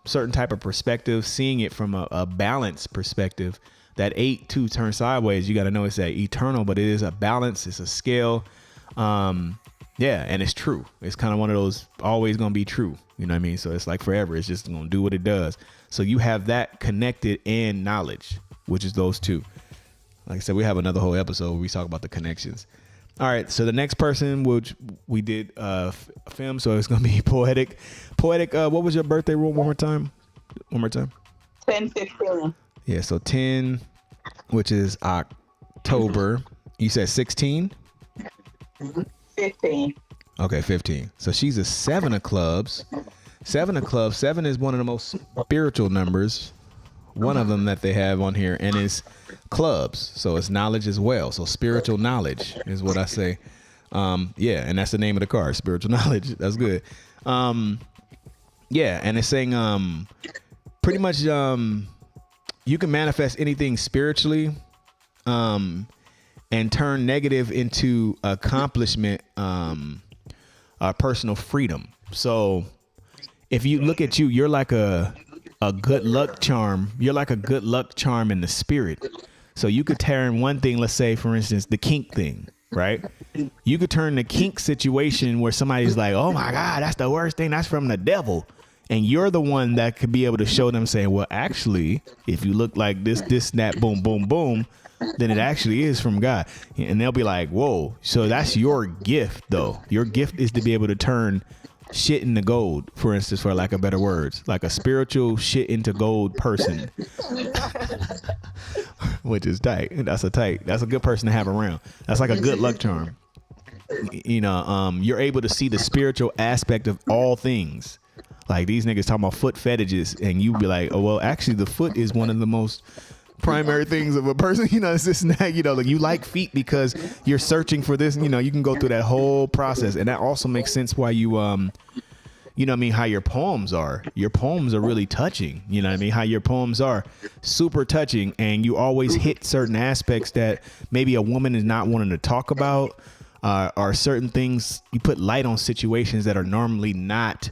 certain type of perspective, seeing it from a balanced perspective. That 8 too turn sideways. You got to know it's that eternal, but it is a balance. It's a scale. And it's true. It's kind of one of those always going to be true. You know what I mean? So it's like forever. It's just going to do what it does. So you have that connected and knowledge, which is those two. Like I said, we have another whole episode where we talk about the connections. All right. So the next person, which we did film, so it's going to be Poetic. Poetic, what was your birthday rule one more time? 10/15. Yeah. So 10, which is October. You said 16? 15. Okay, 15. So she's a 7 of clubs. 7 of clubs. 7 is one of the most spiritual numbers. One of them that they have on here, and it's clubs. So it's knowledge as well. So spiritual knowledge is what I say. And that's the name of the card, spiritual knowledge. That's good. Yeah, and it's saying pretty much you can manifest anything spiritually and turn negative into accomplishment, personal freedom. So if you look at you, you're like a good luck charm. You're like a good luck charm in the spirit. So you could turn one thing, let's say, for instance, the kink thing, right? You could turn the kink situation where somebody's like, oh my God, that's the worst thing. That's from the devil. And you're the one that could be able to show them saying, well, actually, if you look like this, that, boom, boom, boom, then it actually is from God. And they'll be like, whoa. So that's your gift, though. Your gift is to be able to turn shit into gold, for instance, for lack of better words, like a spiritual shit into gold person, which is tight. That's a good person to have around. That's like a good luck charm. You know, you're able to see the spiritual aspect of all things. Like these niggas talking about foot fetishes, and you be like, oh, well, actually the foot is one of the most primary things of a person. You know, it's this and that, you know, like you like feet because you're searching for this, you know, you can go through that whole process. And that also makes sense why you, you know what I mean, how your poems are. Your poems are really touching. You know what I mean? How your poems are super touching, and you always hit certain aspects that maybe a woman is not wanting to talk about, or certain things. You put light on situations that are normally not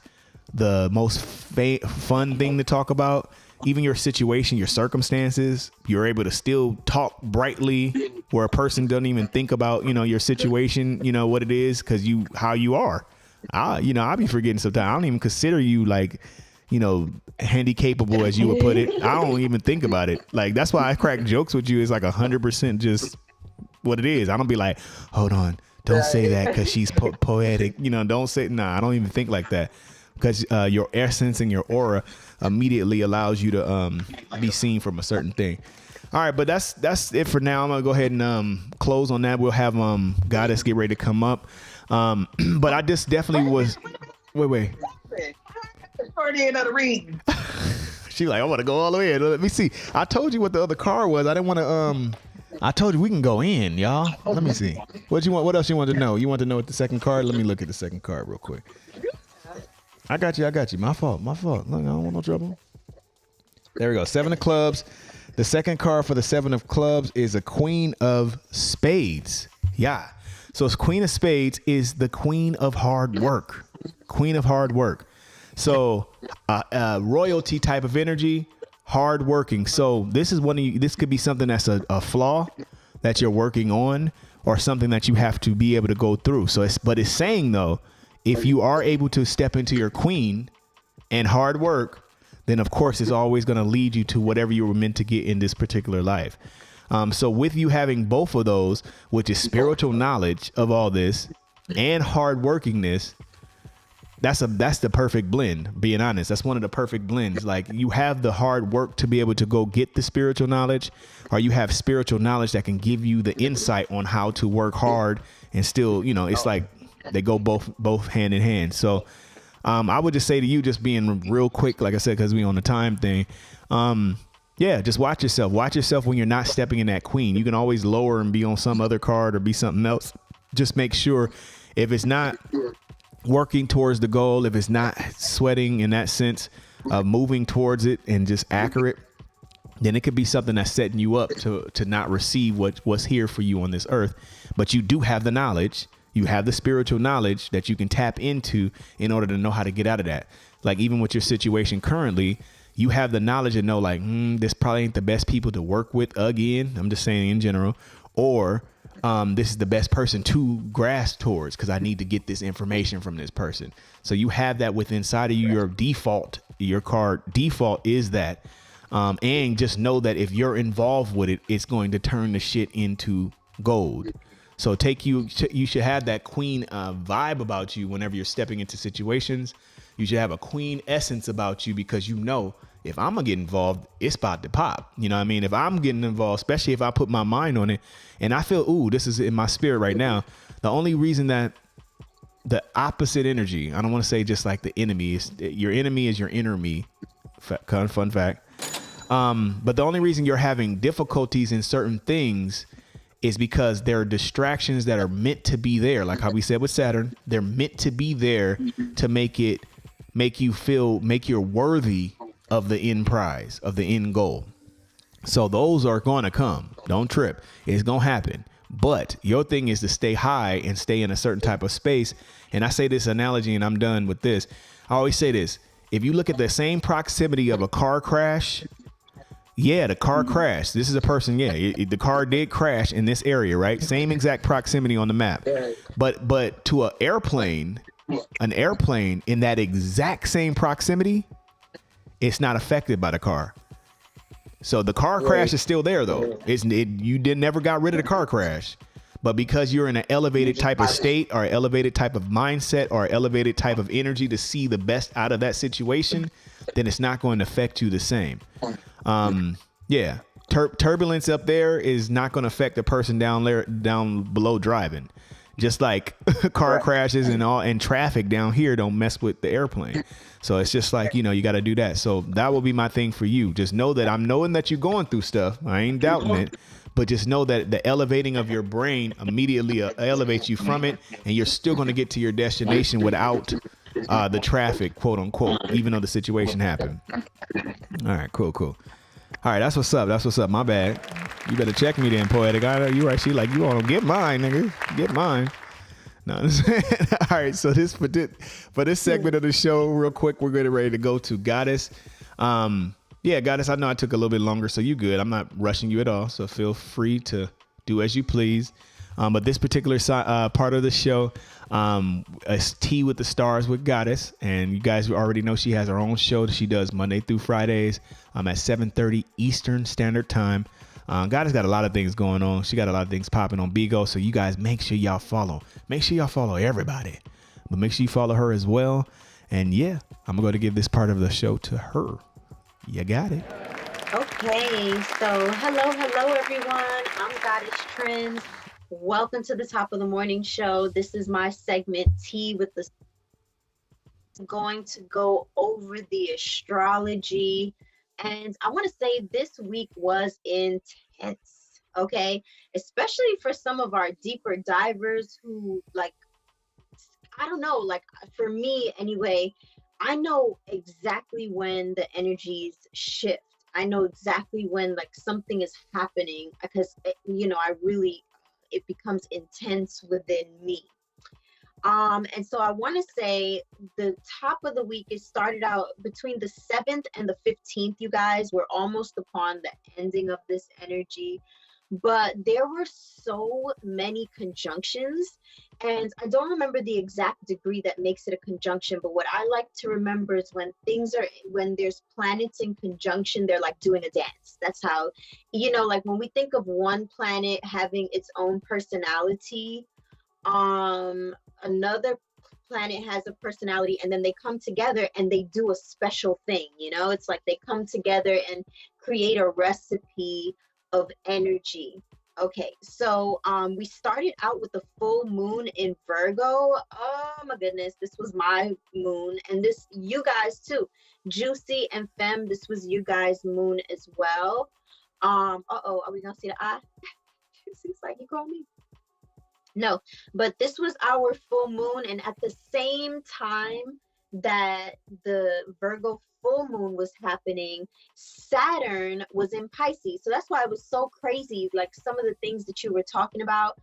the most fun thing to talk about. Even your situation, your circumstances, you're able to still talk brightly where a person doesn't even think about, you know, your situation, you know, what it is, because how you are. I'll be forgetting sometimes. I don't even consider you like, you know, handy capable, as you would put it. I don't even think about it. Like, that's why I crack jokes with you. It's like 100% just what it is. I don't be like, hold on, don't say that because she's poetic. You know, don't say, nah, I don't even think like that. Because your essence and your aura immediately allows you to be seen from a certain thing. All right, but that's it for now. I'm gonna go ahead and close on that. We'll have Goddess get ready to come up. But I just definitely was. Wait. Another reading. She like, I want to go all the way in. Let me see. I told you what the other card was. I didn't want to. I told you we can go in, y'all. Let me see. What you want? What else you want to know? You want to know what the second card? Let me look at the second card real quick. I got you. My fault. Look, I don't want no trouble. There we go. 7 of clubs. The second card for the 7 of clubs is a Queen of Spades. Yeah. So it's Queen of Spades is the Queen of hard work. Queen of hard work. So royalty type of energy, hard working. So this is this could be something that's a flaw that you're working on, or something that you have to be able to go through. So it's saying though, if you are able to step into your queen and hard work, then of course it's always going to lead you to whatever you were meant to get in this particular life. So with you having both of those, which is spiritual knowledge of all this and hard workingness, that's the perfect blend. Being honest, that's one of the perfect blends. Like you have the hard work to be able to go get the spiritual knowledge, or you have spiritual knowledge that can give you the insight on how to work hard and still, you know, it's like they go both hand in hand. So I would just say to you, just being real quick, like I said, because we on the time thing. Yeah, just watch yourself. Watch yourself when you're not stepping in that queen. You can always lower and be on some other card or be something else. Just make sure if it's not working towards the goal, if it's not sweating in that sense of moving towards it and just accurate, then it could be something that's setting you up to not receive what's here for you on this earth. But you do have the knowledge. You have the spiritual knowledge that you can tap into in order to know how to get out of that. Like even with your situation currently, you have the knowledge and know like, this probably ain't the best people to work with again. I'm just saying in general, or this is the best person to grasp towards because I need to get this information from this person. So you have that within inside of you. Your default, your card default is that. And just know that if you're involved with it, it's going to turn the shit into gold. So you should have that queen vibe about you whenever you're stepping into situations. You should have a queen essence about you because you know if I'm gonna get involved, it's about to pop. You know what I mean? If I'm getting involved, especially if I put my mind on it and I feel, ooh, this is in my spirit right now. The only reason that the opposite energy, I don't want to say just like the enemy, is your enemy is your inner me. Fun fact. But the only reason you're having difficulties in certain things is because there are distractions that are meant to be there. Like how we said with Saturn, they're meant to be there to make it make you worthy of the end prize, of the end goal. So those are going to come. Don't trip. It's going to happen. But your thing is to stay high and stay in a certain type of space. And I say this analogy, and I'm done with this. I always say this. If you look at the same proximity of a car crash, the car crashed. This is a person. The car did crash in this area, right? Same exact proximity on the map. But to an airplane in that exact same proximity, it's not affected by the car. So the car crash is still there, though. You never got rid of the car crash. But because you're in an elevated type of state or elevated type of mindset or elevated type of energy to see the best out of that situation, then it's not going to affect you the same. Turbulence up there is not going to affect the person down below driving. Just like car crashes and traffic down here don't mess with the airplane. So it's just like, you got to do that. So that will be my thing for you. Just know that I'm knowing that you're going through stuff. I ain't doubting it. But just know that the elevating of your brain immediately elevates you from it. And you're still going to get to your destination without the traffic, quote unquote, even though the situation happened. All right, cool. All right, that's what's up. My bad. You better check me then, Poetic. You right. She like, you want to get mine, nigga. Get mine. No, all right. So for this segment of the show, real quick, we're getting ready to go to Goddess. Goddess, I know I took a little bit longer, so you good. I'm not rushing you at all, so feel free to do as you please. But this particular part of the show is Tea with the Stars with Goddess. And you guys already know she has her own show that she does Monday through Fridays at 7:30 Eastern Standard Time. Goddess got a lot of things going on. She got a lot of things popping on Bigo. So you guys make sure y'all follow. Make sure y'all follow everybody. But make sure you follow her as well. And I'm going to give this part of the show to her. You got it. Okay, so hello everyone. I'm Goddess Trends. Welcome to the Top of the Morning Show. This is my segment, Tea with the... I'm going to go over the astrology. And I want to say this week was intense, okay? Especially for some of our deeper divers who, like, I don't know, like, for me anyway, I know exactly when the energies shift. I know exactly when, like, something is happening because, it becomes intense within me. And so I want to say the top of the week, it started out between the 7th and the 15th, you guys. We're almost upon the ending of this energy. But there were so many conjunctions, and I don't remember the exact degree that makes it a conjunction, but what I like to remember is when there's planets in conjunction, they're like doing a dance. That's how, like when we think of one planet having its own personality, another planet has a personality, and then they come together and they do a special thing. It's like they come together and create a recipe of energy. Okay, so we started out with the full moon in Virgo. Oh my goodness, this was my moon, and this, you guys too, Juicy and Femme, this was you guys' moon as well. Are we gonna see the eye? Juicy's like, you call me? No, but this was our full moon, and at the same time that the Virgo full moon was happening, Saturn was in Pisces. So that's why it was so crazy. Like some of the things that you were talking about,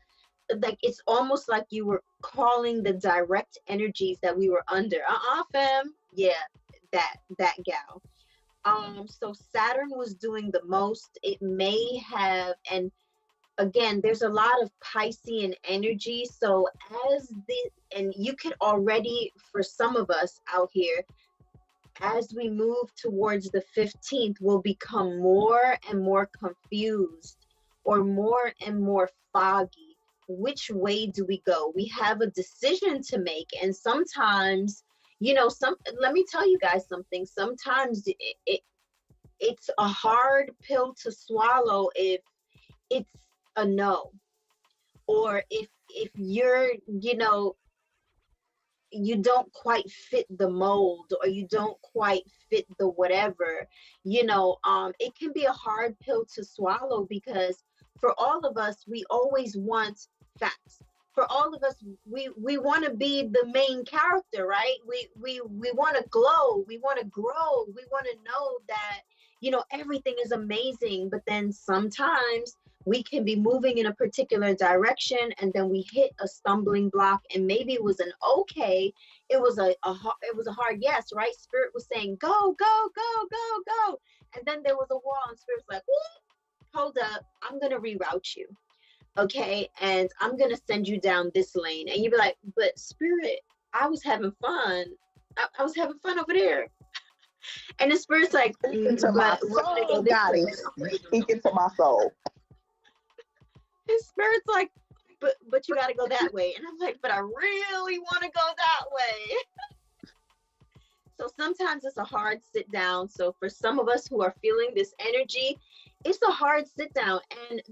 like it's almost like you were calling the direct energies that we were under. Fam. Yeah, that gal. So Saturn was doing the most. It may have, and again, there's a lot of Piscean energy. So and you could already, for some of us out here, as we move towards the 15th, we'll become more and more confused or more and more foggy. Which way do we go? We have a decision to make. And sometimes, let me tell you guys something. Sometimes it's a hard pill to swallow if it's a no, or if you're, you don't quite fit the mold, or you don't quite fit the whatever, it can be a hard pill to swallow, because for all of us, we always want facts. for all of us, we want to be the main character, right? We want to glow, we want to grow, we want to know that, you know, everything is amazing. But then sometimes we can be moving in a particular direction, and then we hit a stumbling block, and maybe it was an okay, it was a hard yes, right? Spirit was saying go, go, go, go, go, and then there was a wall, and Spirit was like, hold up, I'm gonna reroute you, okay, and I'm gonna send you down this lane. And you'd be like, but Spirit, I was having fun. I was having fun over there. And the Spirit's like, Into my soul, Gotti. Speak into my soul. His Spirit's like, but you gotta go that way. And I'm like, but I really want to go that way. So sometimes it's a hard sit down. So for some of us who are feeling this energy, it's a hard sit down. And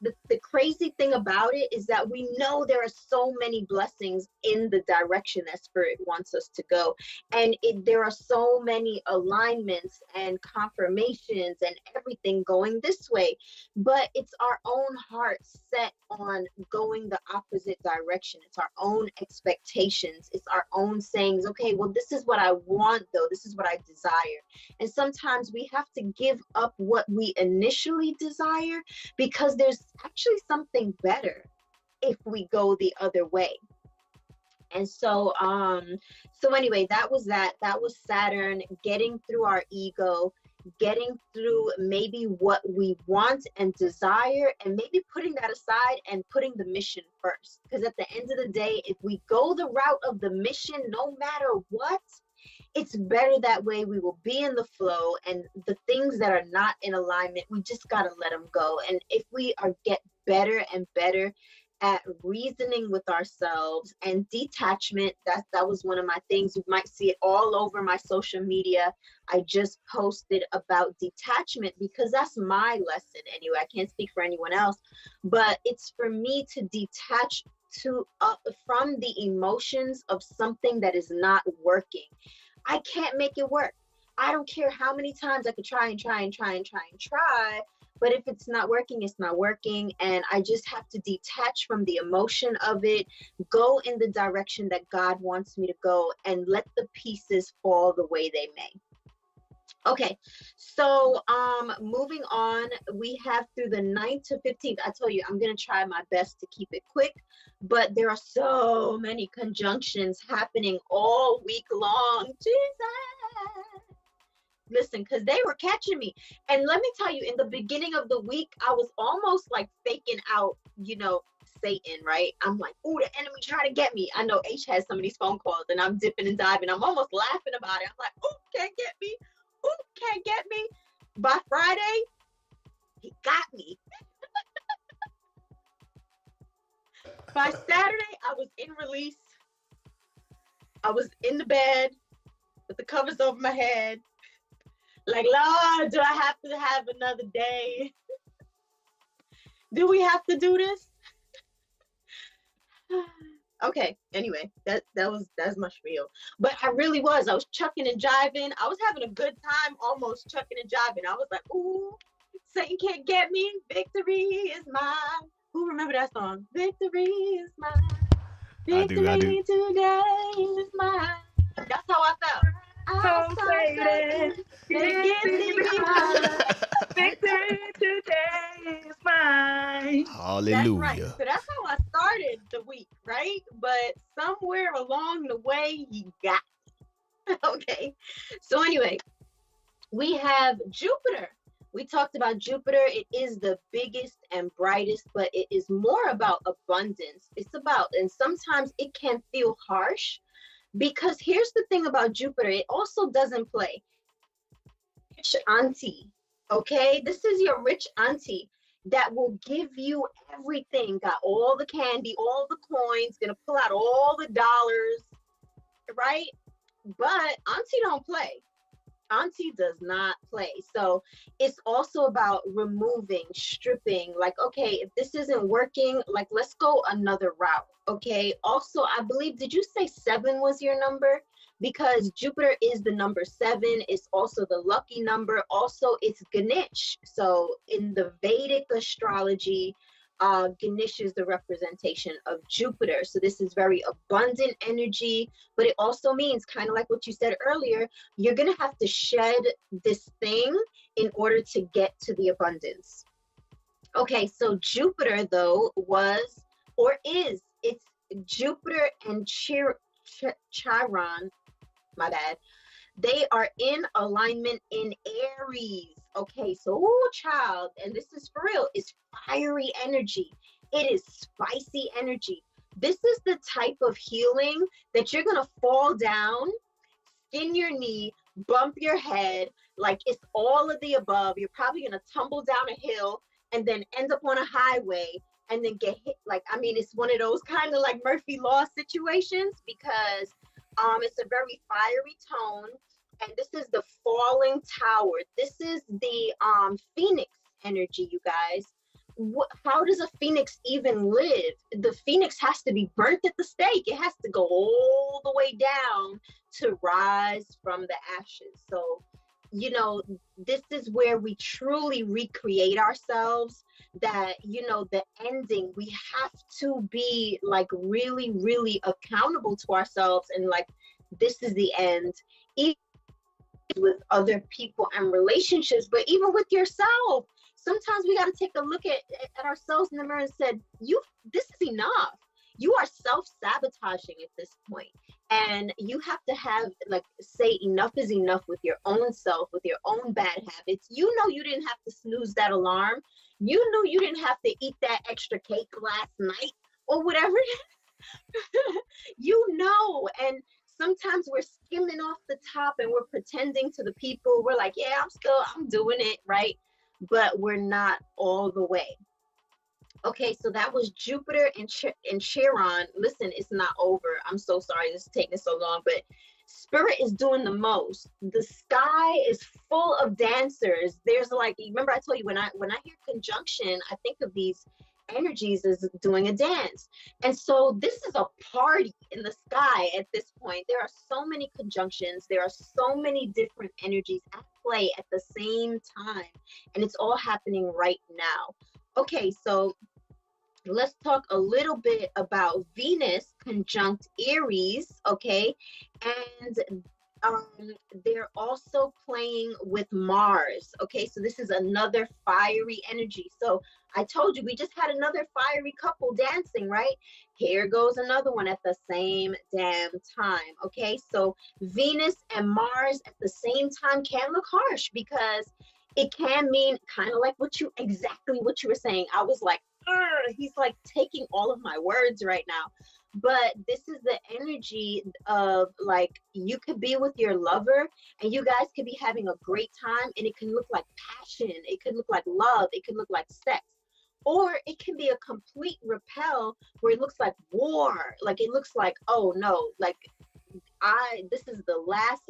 the crazy thing about it is that we know there are so many blessings in the direction that Spirit wants us to go. And there are so many alignments and confirmations and everything going this way. But it's our own heart set on going the opposite direction. It's our own expectations. It's our own sayings. Okay, well, this is what I want, though. This is what I desire. And sometimes we have to give up what we initially desire, because there's actually something better if we go the other way. And so anyway, that was Saturn getting through our ego, getting through maybe what we want and desire, and maybe putting that aside and putting the mission first. Because at the end of the day, if we go the route of the mission, no matter what, it's better that way. We will be in the flow, and the things that are not in alignment, we just got to let them go. And if we get better and better at reasoning with ourselves and detachment, that was one of my things. You might see it all over my social media. I just posted about detachment because that's my lesson anyway. I can't speak for anyone else, but it's for me to detach from the emotions of something that is not working. I can't make it work. I don't care how many times I could try and try and try and try and try, but if it's not working, it's not working. And I just have to detach from the emotion of it, go in the direction that God wants me to go, and let the pieces fall the way they may. Okay, so moving on, we have through the 9th to 15th. I tell you, I'm going to try my best to keep it quick, but there are so many conjunctions happening all week long. Jesus! Listen, because they were catching me. And let me tell you, in the beginning of the week, I was almost like faking out, Satan, right? I'm like, oh, the enemy trying to get me. I know H has some of these phone calls, and I'm dipping and diving. I'm almost laughing about it. I'm like, oh, can't get me. Oh, can't get me. By Friday, he got me. By Saturday, I was in release. I was in the bed with the covers over my head. Like, Lord, do I have to have another day? Do we have to do this? Okay, anyway, that's my spiel. But I really was. I was chucking and jiving. I was having a good time, almost chucking and jiving. I was like, ooh, Satan can't get me. Victory is mine. Who remember that song? Victory is mine. Victory I do. today is mine. That's how I felt. I saw Satan. Victory today is mine. Hallelujah. That's right. So that's how I started the week, right? But somewhere along the way, he got me. Okay. So anyway, we have Jupiter. We talked about Jupiter. It is the biggest and brightest, but it is more about abundance. And sometimes it can feel harsh, because here's the thing about Jupiter. It also doesn't play. Rich auntie. Okay, this is your rich auntie that will give you everything. Got all the candy, all the coins, gonna pull out all the dollars, right? But auntie don't play. Auntie does not play. So it's also about removing, stripping, like, okay, if this isn't working, like, let's go another route. Okay. Also, I believe, did you say 7 was your number? Because Jupiter is the number 7. It's also the lucky number. Also, it's Ganesh. So in the Vedic astrology, Ganesh is the representation of Jupiter. So this is very abundant energy, but it also means, kind of like what you said earlier, you're going to have to shed this thing in order to get to the abundance. Okay, so Jupiter, though, was or is, it's Jupiter and Chiron, my bad. They are in alignment in Aries. Okay, so child, and this is for real, it's fiery energy. It is spicy energy. This is the type of healing that you're gonna fall down, skin your knee, bump your head, like it's all of the above. You're probably gonna tumble down a hill and then end up on a highway and then get hit. Like, I mean, it's one of those kind of like Murphy Law situations, because it's a very fiery tone, and this is the falling tower. This is the phoenix energy, you guys. How does a phoenix even live? The phoenix has to be burnt at the stake. It has to go all the way down to rise from the ashes. So, you know, this is where we truly recreate ourselves. That, you know, the ending, we have to be like really, really accountable to ourselves, and like, this is the end. Even with other people and relationships, but even with yourself, sometimes we got to take a look at ourselves in the mirror and said, this is enough. You are self-sabotaging at this point, and you have to have, like, say enough is enough with your own self, with your own bad habits. You know, you didn't have to snooze that alarm. You knew you didn't have to eat that extra cake last night or whatever. You know, and sometimes we're skimming off the top and we're pretending to the people. We're like, yeah, I'm doing it, right? But we're not all the way. Okay, so that was Jupiter and Chiron. Listen, it's not over. I'm so sorry this is taking so long, but Spirit is doing the most. The sky is full of dancers. There's like, remember I told you, when I hear conjunction, I think of these energies as doing a dance. And so this is a party in the sky at this point. There are so many conjunctions. There are so many different energies at play at the same time. And it's all happening right now. Okay, so let's talk a little bit about Venus conjunct Aries, okay? And they're also playing with Mars, okay? So this is another fiery energy. So I told you, we just had another fiery couple dancing, right? Here goes another one at the same damn time, okay? So Venus and Mars at the same time can look harsh, because it can mean kind of like exactly what you were saying. I was like, he's like taking all of my words right now. But this is the energy of, like, you could be with your lover and you guys could be having a great time, and it can look like passion, it could look like love, it could look like sex, or it can be a complete repel where it looks like war. Like, it looks like, oh no, like, this is the last,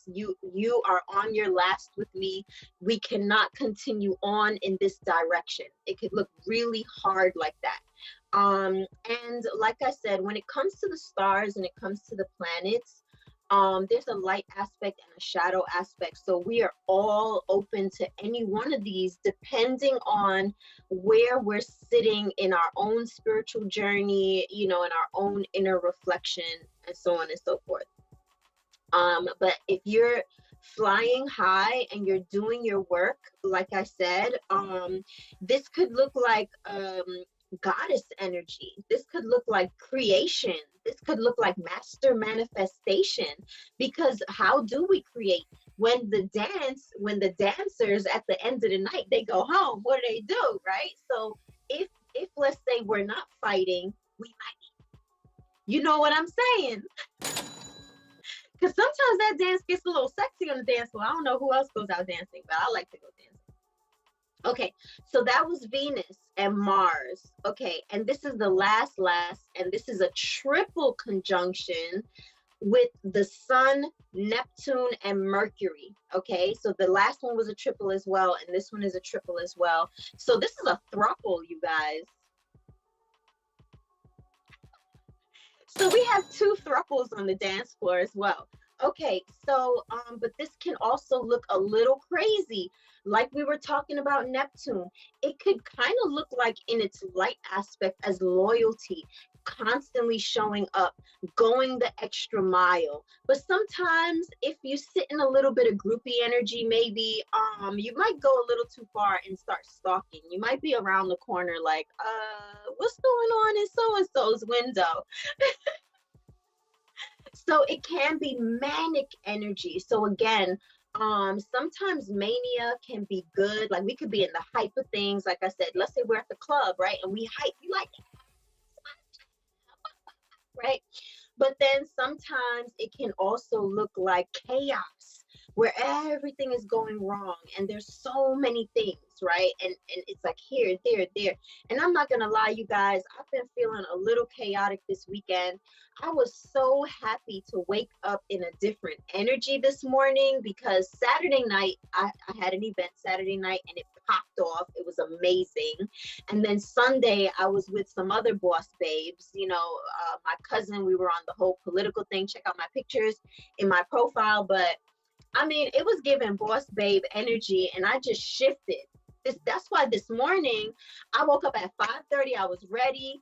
you are on your last with me. We cannot continue on in this direction. It could look really hard like that. And like I said, when it comes to the stars and it comes to the planets, there's a light aspect and a shadow aspect. So we are all open to any one of these, depending on where we're sitting in our own spiritual journey, you know, in our own inner reflection, and so on and so forth. But if you're flying high and you're doing your work, like I said, this could look like goddess energy. This could look like creation. This could look like master manifestation. Because how do we create? When the dancers at the end of the night, they go home, what do, right? So if let's say we're not fighting, we might, you know what I'm saying? Because sometimes that dance gets a little sexy on the dance floor. I don't know who else goes out dancing, but I like to go dancing. Okay, so that was Venus and Mars. Okay, and this is the last, and this is a triple conjunction with the Sun, Neptune, and Mercury. Okay, so the last one was a triple as well, and this one is a triple as well. So this is a throuple, you guys. So we have two thruples on the dance floor as well. Okay, so but this can also look a little crazy. Like we were talking about Neptune, it could kind of look like in its light aspect as loyalty, constantly showing up, going the extra mile. But sometimes if you sit in a little bit of groupie energy, maybe you might go a little too far and start stalking. You might be around the corner like, what's going on in so and so's window? So it can be manic energy. So again, sometimes mania can be good. Like we could be in the hype of things. Like I said, let's say we're at the club, right? And we hype, you like, right? But then sometimes it can also look like chaos where everything is going wrong and there's so many things, right? And it's like here, there. And I'm not gonna lie, you guys, I've been feeling a little chaotic this weekend. I was so happy to wake up in a different energy this morning because Saturday night, I had an event Saturday night and it popped off. It was amazing. And then Sunday, I was with some other boss babes, my cousin. We were on the whole political thing. Check out my pictures in my profile. But I mean, it was giving boss babe energy and I just shifted. That's why this morning I woke up at 5:30. I was ready.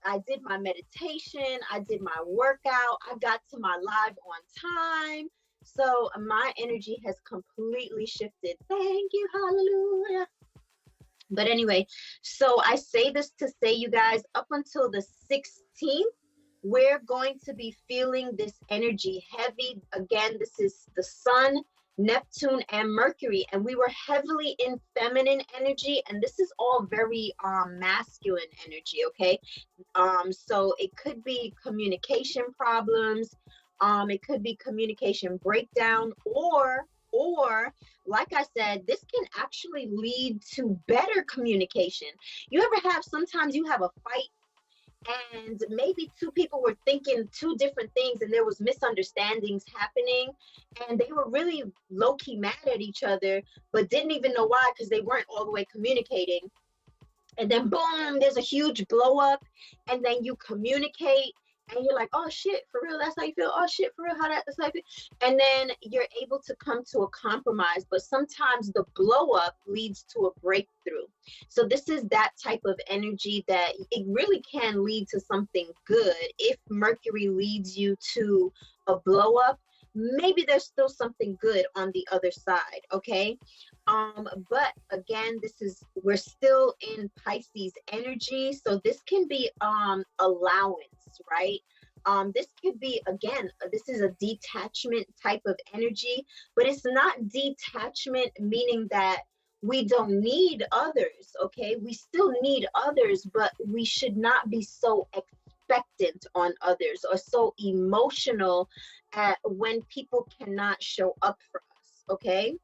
I did my meditation. I did my workout. I got to my live on time. So my energy has completely shifted. Thank you. Hallelujah. But anyway, so I say this to say, you guys, up until the 16th, we're going to be feeling this energy heavy. Again, this is the sun, Neptune, and Mercury, and we were heavily in feminine energy, and this is all very masculine energy, okay? So it could be communication problems, it could be communication breakdown, or like I said, this can actually lead to better communication. You ever have, sometimes you have a fight and maybe two people were thinking two different things and there was misunderstandings happening and they were really low-key mad at each other but didn't even know why because they weren't all the way communicating, and then boom, there's a huge blow up, and then you communicate and you're like, oh shit, for real, that's how you feel? Oh shit, for real, that's how you feel? And then you're able to come to a compromise, but sometimes the blow up leads to a breakthrough. So this is that type of energy that it really can lead to something good. If Mercury leads you to a blow up, maybe there's still something good on the other side, okay? But again, we're still in Pisces energy, so this can be allowance, right? This could be, again, this is a detachment type of energy, but it's not detachment meaning that we don't need others, okay? We still need others, but we should not be so expectant on others or so emotional when people cannot show up for us, okay?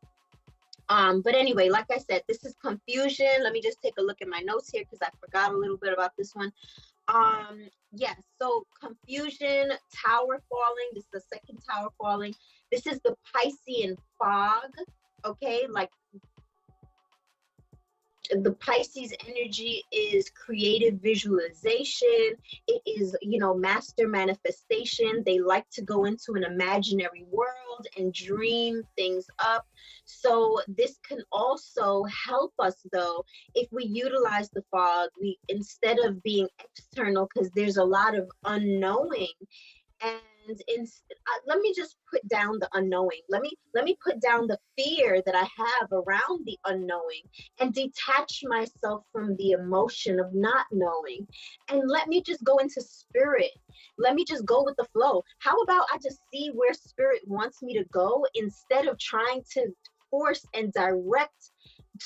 But anyway, like I said, this is confusion. Let me just take a look at my notes here because I forgot a little bit about this one. Yes, so confusion, tower falling. This is the second tower falling. This is the Piscean fog, okay? Like the Pisces energy is creative visualization. It is, master manifestation. They like to go into an imaginary world and dream things up. So this can also help us, though, if we utilize the fog, instead of being external, because there's a lot of unknowing. And let me just put down the unknowing. Let me put down the fear that I have around the unknowing and detach myself from the emotion of not knowing. And let me just go into spirit. Let me just go with the flow. How about I just see where spirit wants me to go instead of trying to force and direct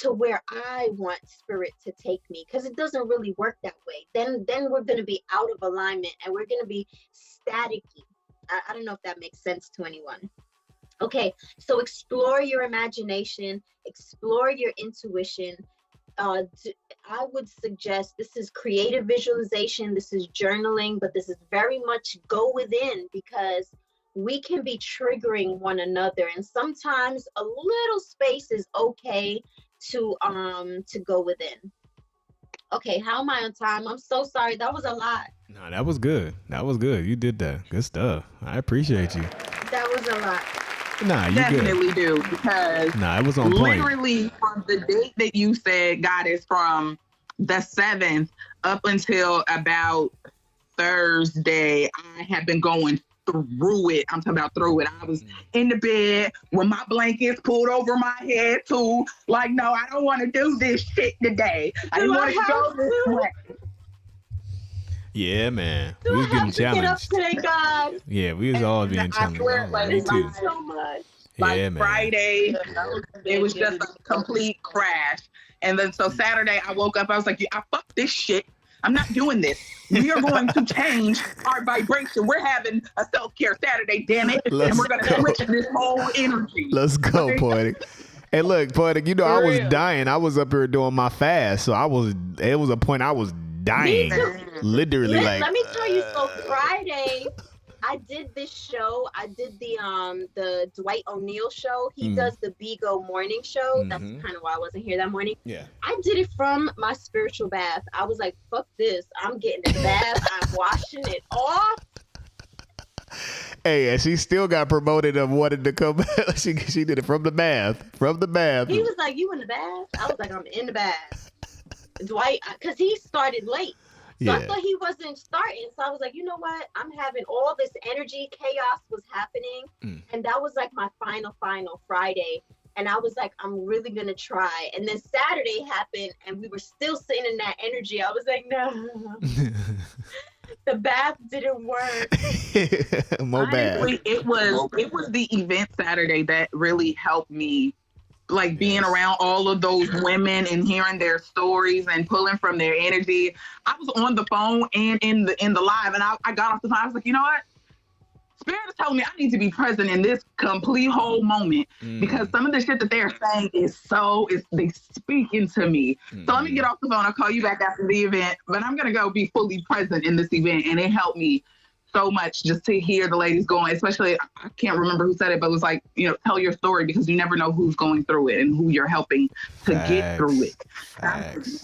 to where I want spirit to take me, because it doesn't really work that way. Then we're going to be out of alignment and we're going to be staticky. I don't know if that makes sense to anyone. Okay, so explore your imagination, explore your intuition. I would suggest this is creative visualization, this is journaling, but this is very much go within, because we can be triggering one another, and sometimes a little space is okay to go within. Okay, how am I on time? I'm so sorry. That was a lot. No, that was good. That was good. You did that. Good stuff. I appreciate you. That was a lot. Nah, you definitely good. do, because Nah, it was on point. literally from the date that you said got is from the 7th up until about Thursday, I had been going through it. I'm talking about through it. I was in the bed with my blankets pulled over my head too. Like, no, I don't want to do this shit today. I didn't want to go this way. Yeah, man. Do We was I getting have to get up challenged. today, God? Yeah, we was all being I challenged. swear, Oh, me too. So much. Like Yeah, man. Friday, it was just a complete crash. And then so Saturday, I woke up. I was like, I fuck this shit. I'm not doing this. We are going to change our vibration. We're having a self-care Saturday, damn it. Let's and we're going to go. switch this whole energy. Let's go, Okay? Poetic. Hey, look, Poetic, you know, I was dying. I was up here doing my fast. So it was a point I was dying. Literally, Let me tell you, so Friday, I did this show. I did the Dwight O'Neil show. He does the Bigo morning show. That's kind of why I wasn't here that morning. Yeah. I did it from my spiritual bath. I was like, fuck this. I'm getting the bath. I'm washing it off. Hey, and she still got promoted of wanting to come. she did it from the bath. From the bath. He was like, you in the bath? I was like, I'm in the bath. Dwight, because he started late. So I thought he wasn't starting. So I was like, you know what? I'm having all this energy. Chaos was happening. And that was like my final Friday. And I was like, I'm really going to try. And then Saturday happened and we were still sitting in that energy. I was like, no. The bath didn't work. Honestly, it was the event Saturday that really helped me. Like being around all of those women and hearing their stories and pulling from their energy. I was on the phone and in the live, and I got off the phone. I was like, you know what? Spirit is telling me I need to be present in this complete whole moment because some of the shit that they're saying they speaking to me. So let me get off the phone. I'll call you back after the event, but I'm gonna go be fully present in this event, and it helped me so much just to hear the ladies going, especially, I can't remember who said it, but it was like, tell your story because you never know who's going through it and who you're helping to get through it.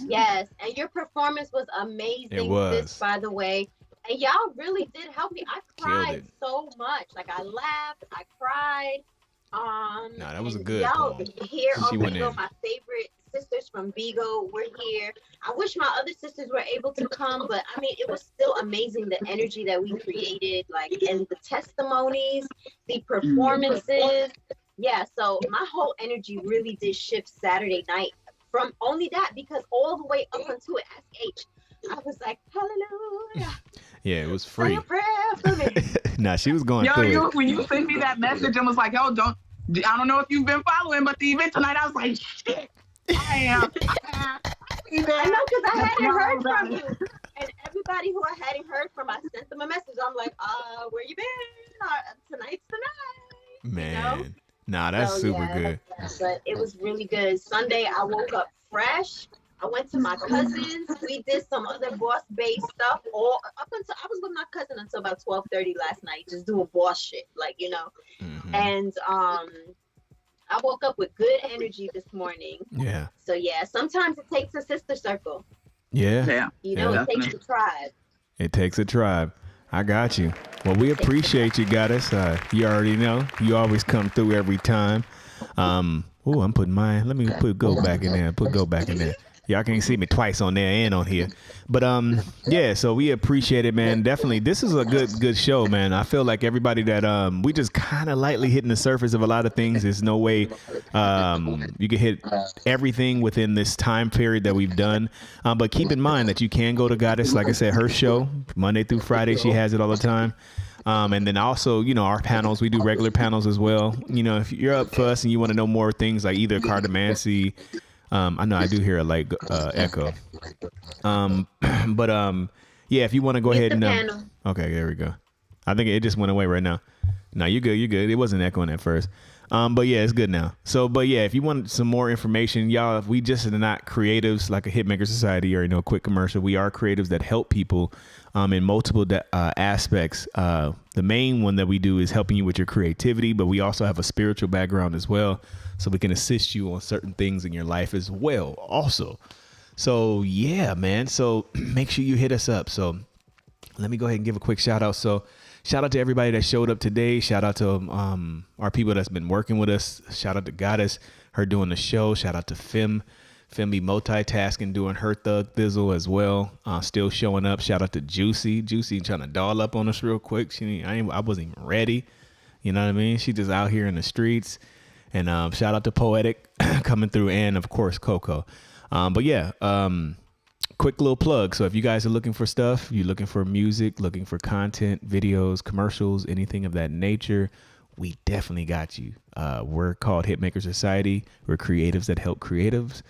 Yes, and your performance was amazing. It was. By the way. And y'all really did help me. I cried so much. Like, I laughed, I cried. No, that was a good y'all poem. Here on She went Bigo, in. my favorite sisters from Bigo were here. I wish my other sisters were able to come, but I mean, it was still amazing, the energy that we created, like, and the testimonies, the performances. Yeah, so my whole energy really did shift Saturday night from only that, because all the way up until it, Ask H, I was like, hallelujah. Yeah, it was free. Say a prayer for me. Nah, she was going through it. When you sent me that message and was like, I don't know if you've been following, but the event tonight, I was like, shit, I am. I know, because I hadn't heard from you. And everybody who I hadn't heard from, I sent them a message. I'm like, where you been? Tonight's the night. Man. Nah, that's super good. But it was really good. Sunday, I woke up fresh. I went to my cousin's. We did some other boss babe stuff. All up until I was with my cousin until about 12:30 last night, just doing boss shit, And I woke up with good energy this morning. Yeah. So yeah, sometimes it takes a sister circle. Yeah. It takes a tribe. It takes a tribe. I got you. Well, we appreciate you, Goddess. You already know. You always come through every time. I'm putting mine. Let me go back in there. Put go back in there. Y'all can't see me twice on there and on here. But yeah, so we appreciate it, man. Definitely. This is a good show, man. I feel like everybody that we just kind of lightly hitting the surface of a lot of things. There's no way you can hit everything within this time period that we've done. But keep in mind that you can go to Goddess. Like I said, her show, Monday through Friday, she has it all the time. And then also, our panels, we do regular panels as well. If you're up for us and you want to know more things like either Cartomancy, I know I do hear a light echo. Yeah, if you want to go ahead and okay, there we go. I think it just went away right now. No, you're good. It wasn't echoing at first. But yeah, it's good now. So, but yeah, if you want some more information, y'all, we just are not creatives like a Hitmaker Society or, quick commercial. We are creatives that help people in multiple aspects. The main one that we do is helping you with your creativity, but we also have a spiritual background as well. So we can assist you on certain things in your life as well also. So yeah, man. So make sure you hit us up. So let me go ahead and give a quick shout out. So shout out to everybody that showed up today. Shout out to our people that's been working with us. Shout out to Goddess, her doing the show. Shout out to Fem be multitasking, doing her thug thizzle as well. Still showing up. Shout out to Juicy trying to doll up on us real quick. I wasn't even ready. You know what I mean? She just out here in the streets. And shout out to Poetic coming through, and of course Coco. But yeah, quick little plug. So if you guys are looking for stuff, you're looking for music, looking for content, videos, commercials, anything of that nature, we definitely got you. We're called Hitmaker Society. We're creatives that help creatives.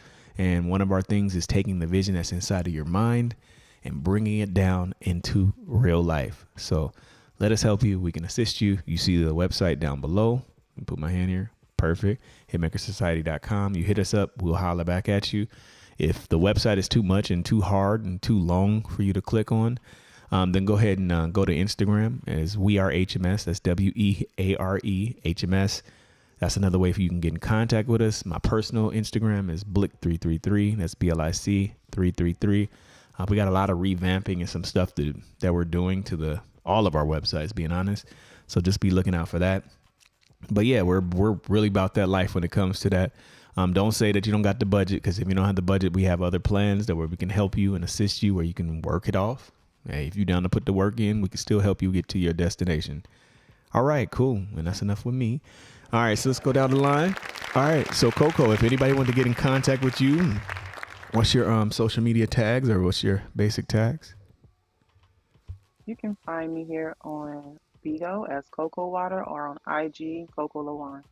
And one of our things is taking the vision that's inside of your mind and bringing it down into real life. So let us help you. We can assist you. You see the website down below. Let me put my hand here. Perfect. Hitmakersociety.com. You hit us up. We'll holler back at you. If the website is too much and too hard and too long for you to click on, then go ahead and go to Instagram as We Are HMS. That's WEARE HMS. That's another way for you can get in contact with us. My personal Instagram is Blick333. That's BLIC 333. We got a lot of revamping and some stuff that we're doing to all of our websites, being honest. So just be looking out for that. But yeah, we're really about that life when it comes to that. Don't say that you don't got the budget, because if you don't have the budget, we have other plans where we can help you and assist you, where you can work it off. Hey, if you're down to put the work in, we can still help you get to your destination. All right, cool. And that's enough with me. All right, so let's go down the line. All right, so Coco, if anybody wanted to get in contact with you, what's your social media tags, or what's your basic tags? You can find me here on Bigo as Coco Water, or on IG Coco Lawan.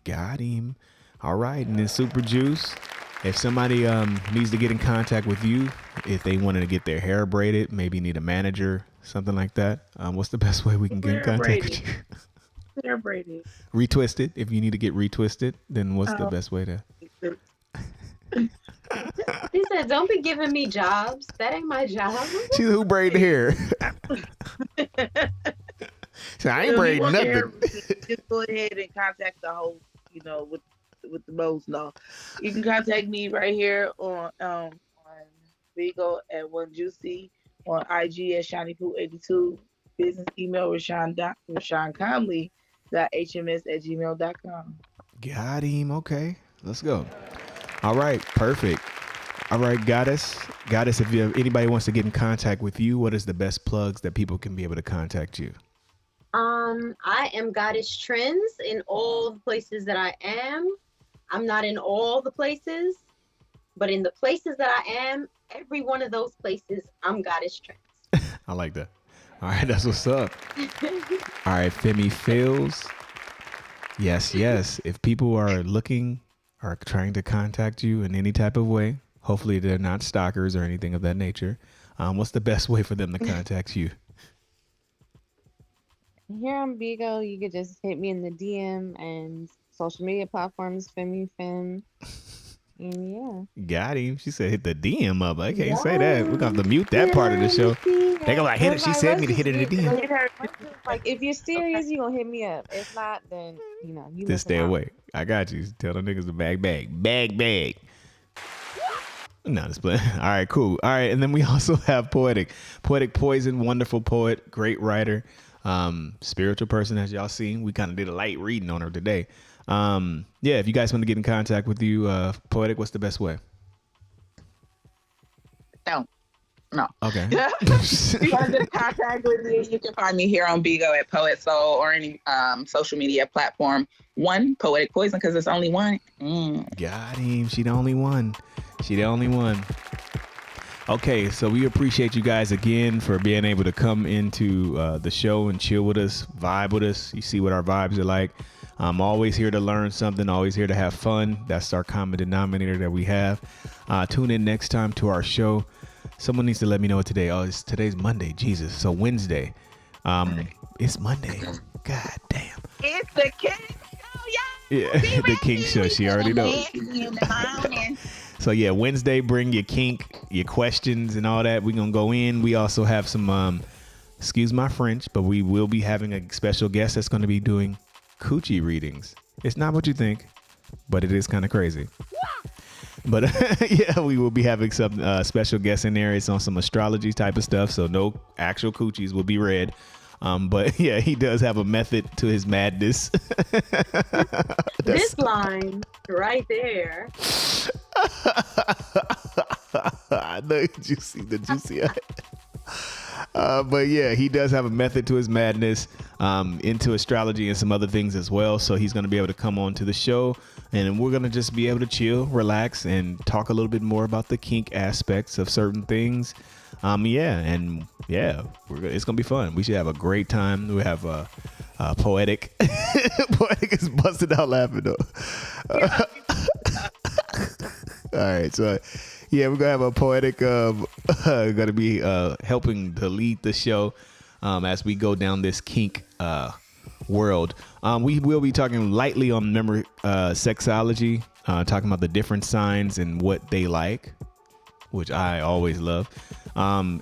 Got him. All right, and then Super Juice. If somebody needs to get in contact with you, if they wanted to get their hair braided, maybe need a manager, something like that, what's the best way we can get in contact with you? Hair braided. Retwisted. If you need to get retwisted, then what's the best way to? He said, "Don't be giving me jobs. That ain't my job." She's who braided hair. So I ain't braiding nothing. Just go ahead and contact the host, with the most. No, you can contact me right here on Bigo at One Juicy, on IG at ShinyPoo82, business email RashawnConley.hms@gmail.com. Got him. Okay, let's go. All right, perfect. All right, Goddess, if anybody wants to get in contact with you, what is the best plugs that people can be able to contact you? I am Goddess Trends in all the places that I am. I'm not in all the places, but in the places that I am, every one of those places, I'm Goddess Trends. I like that. All right, that's what's up. All right, Femi Fields. Yes. If people are looking or trying to contact you in any type of way, hopefully they're not stalkers or anything of that nature, what's the best way for them to contact you? Here on Bigo, you could just hit me in the DM, and social media platforms, FemiFem. And yeah. Got him. She said hit the DM up. I can't say that. We're going to mute that part of the show. They go like, hit it. She said me to hit it in the DM. Like, if you're serious, you're going to hit me up. If not, then, you just stay away. I got you. Tell them niggas to bag. No, just playing. All right, cool. All right, and then we also have Poetic Poison, wonderful poet, great writer, spiritual person, as y'all seen. We kind of did a light reading on her today. If you guys want to get in contact with you, Poetic, what's the best way? No. Okay. If you want to get in contact with me, you can find me here on Bigo at Poet Soul, or any social media platform. One, Poetic Poison, because it's only one. Got him. She the only one. Okay, so we appreciate you guys again for being able to come into the show and chill with us, vibe with us. You see what our vibes are like. I'm always here to learn something, always here to have fun. That's our common denominator that we have. Tune in next time to our show. Someone needs to let me know what today. Today's Monday. Jesus. So Wednesday. It's Monday. God damn. It's the King Show, y'all. Yeah, the King Show. She already knows. So yeah, Wednesday, bring your kink, your questions and all that. We're going to go in. We also have some, excuse my French, but we will be having a special guest that's going to be doing coochie readings. It's not what you think, but it is kind of crazy. But yeah, we will be having some special guests in there. It's on some astrology type of stuff. So no actual coochies will be read. But yeah, he does have a method to his madness. This line right there. I know the juicy. But yeah, he does have a method to his madness, into astrology and some other things as well. So he's going to be able to come on to the show, and we're going to just be able to chill, relax, and talk a little bit more about the kink aspects of certain things. It's going to be fun. We should have a great time. We have Poetic. Poetic is busted out laughing though. All right, so yeah, we're gonna have a Poetic gonna be helping to lead the show as we go down this kink world. We will be talking lightly on sexology, talking about the different signs and what they like, which I always love.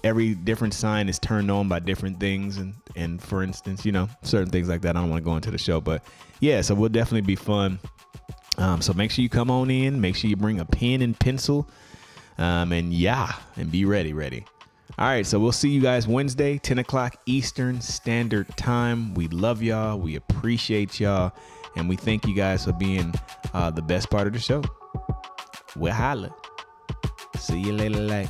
Every different sign is turned on by different things, and for instance, certain things like that. I don't want to go into the show, but yeah, so we'll definitely be fun. So make sure you come on in. Make sure you bring a pen and pencil, and be ready. All right, so we'll see you guys Wednesday, 10 o'clock Eastern Standard Time. We love y'all. We appreciate y'all, and we thank you guys for being the best part of the show. We'll holla. See you later.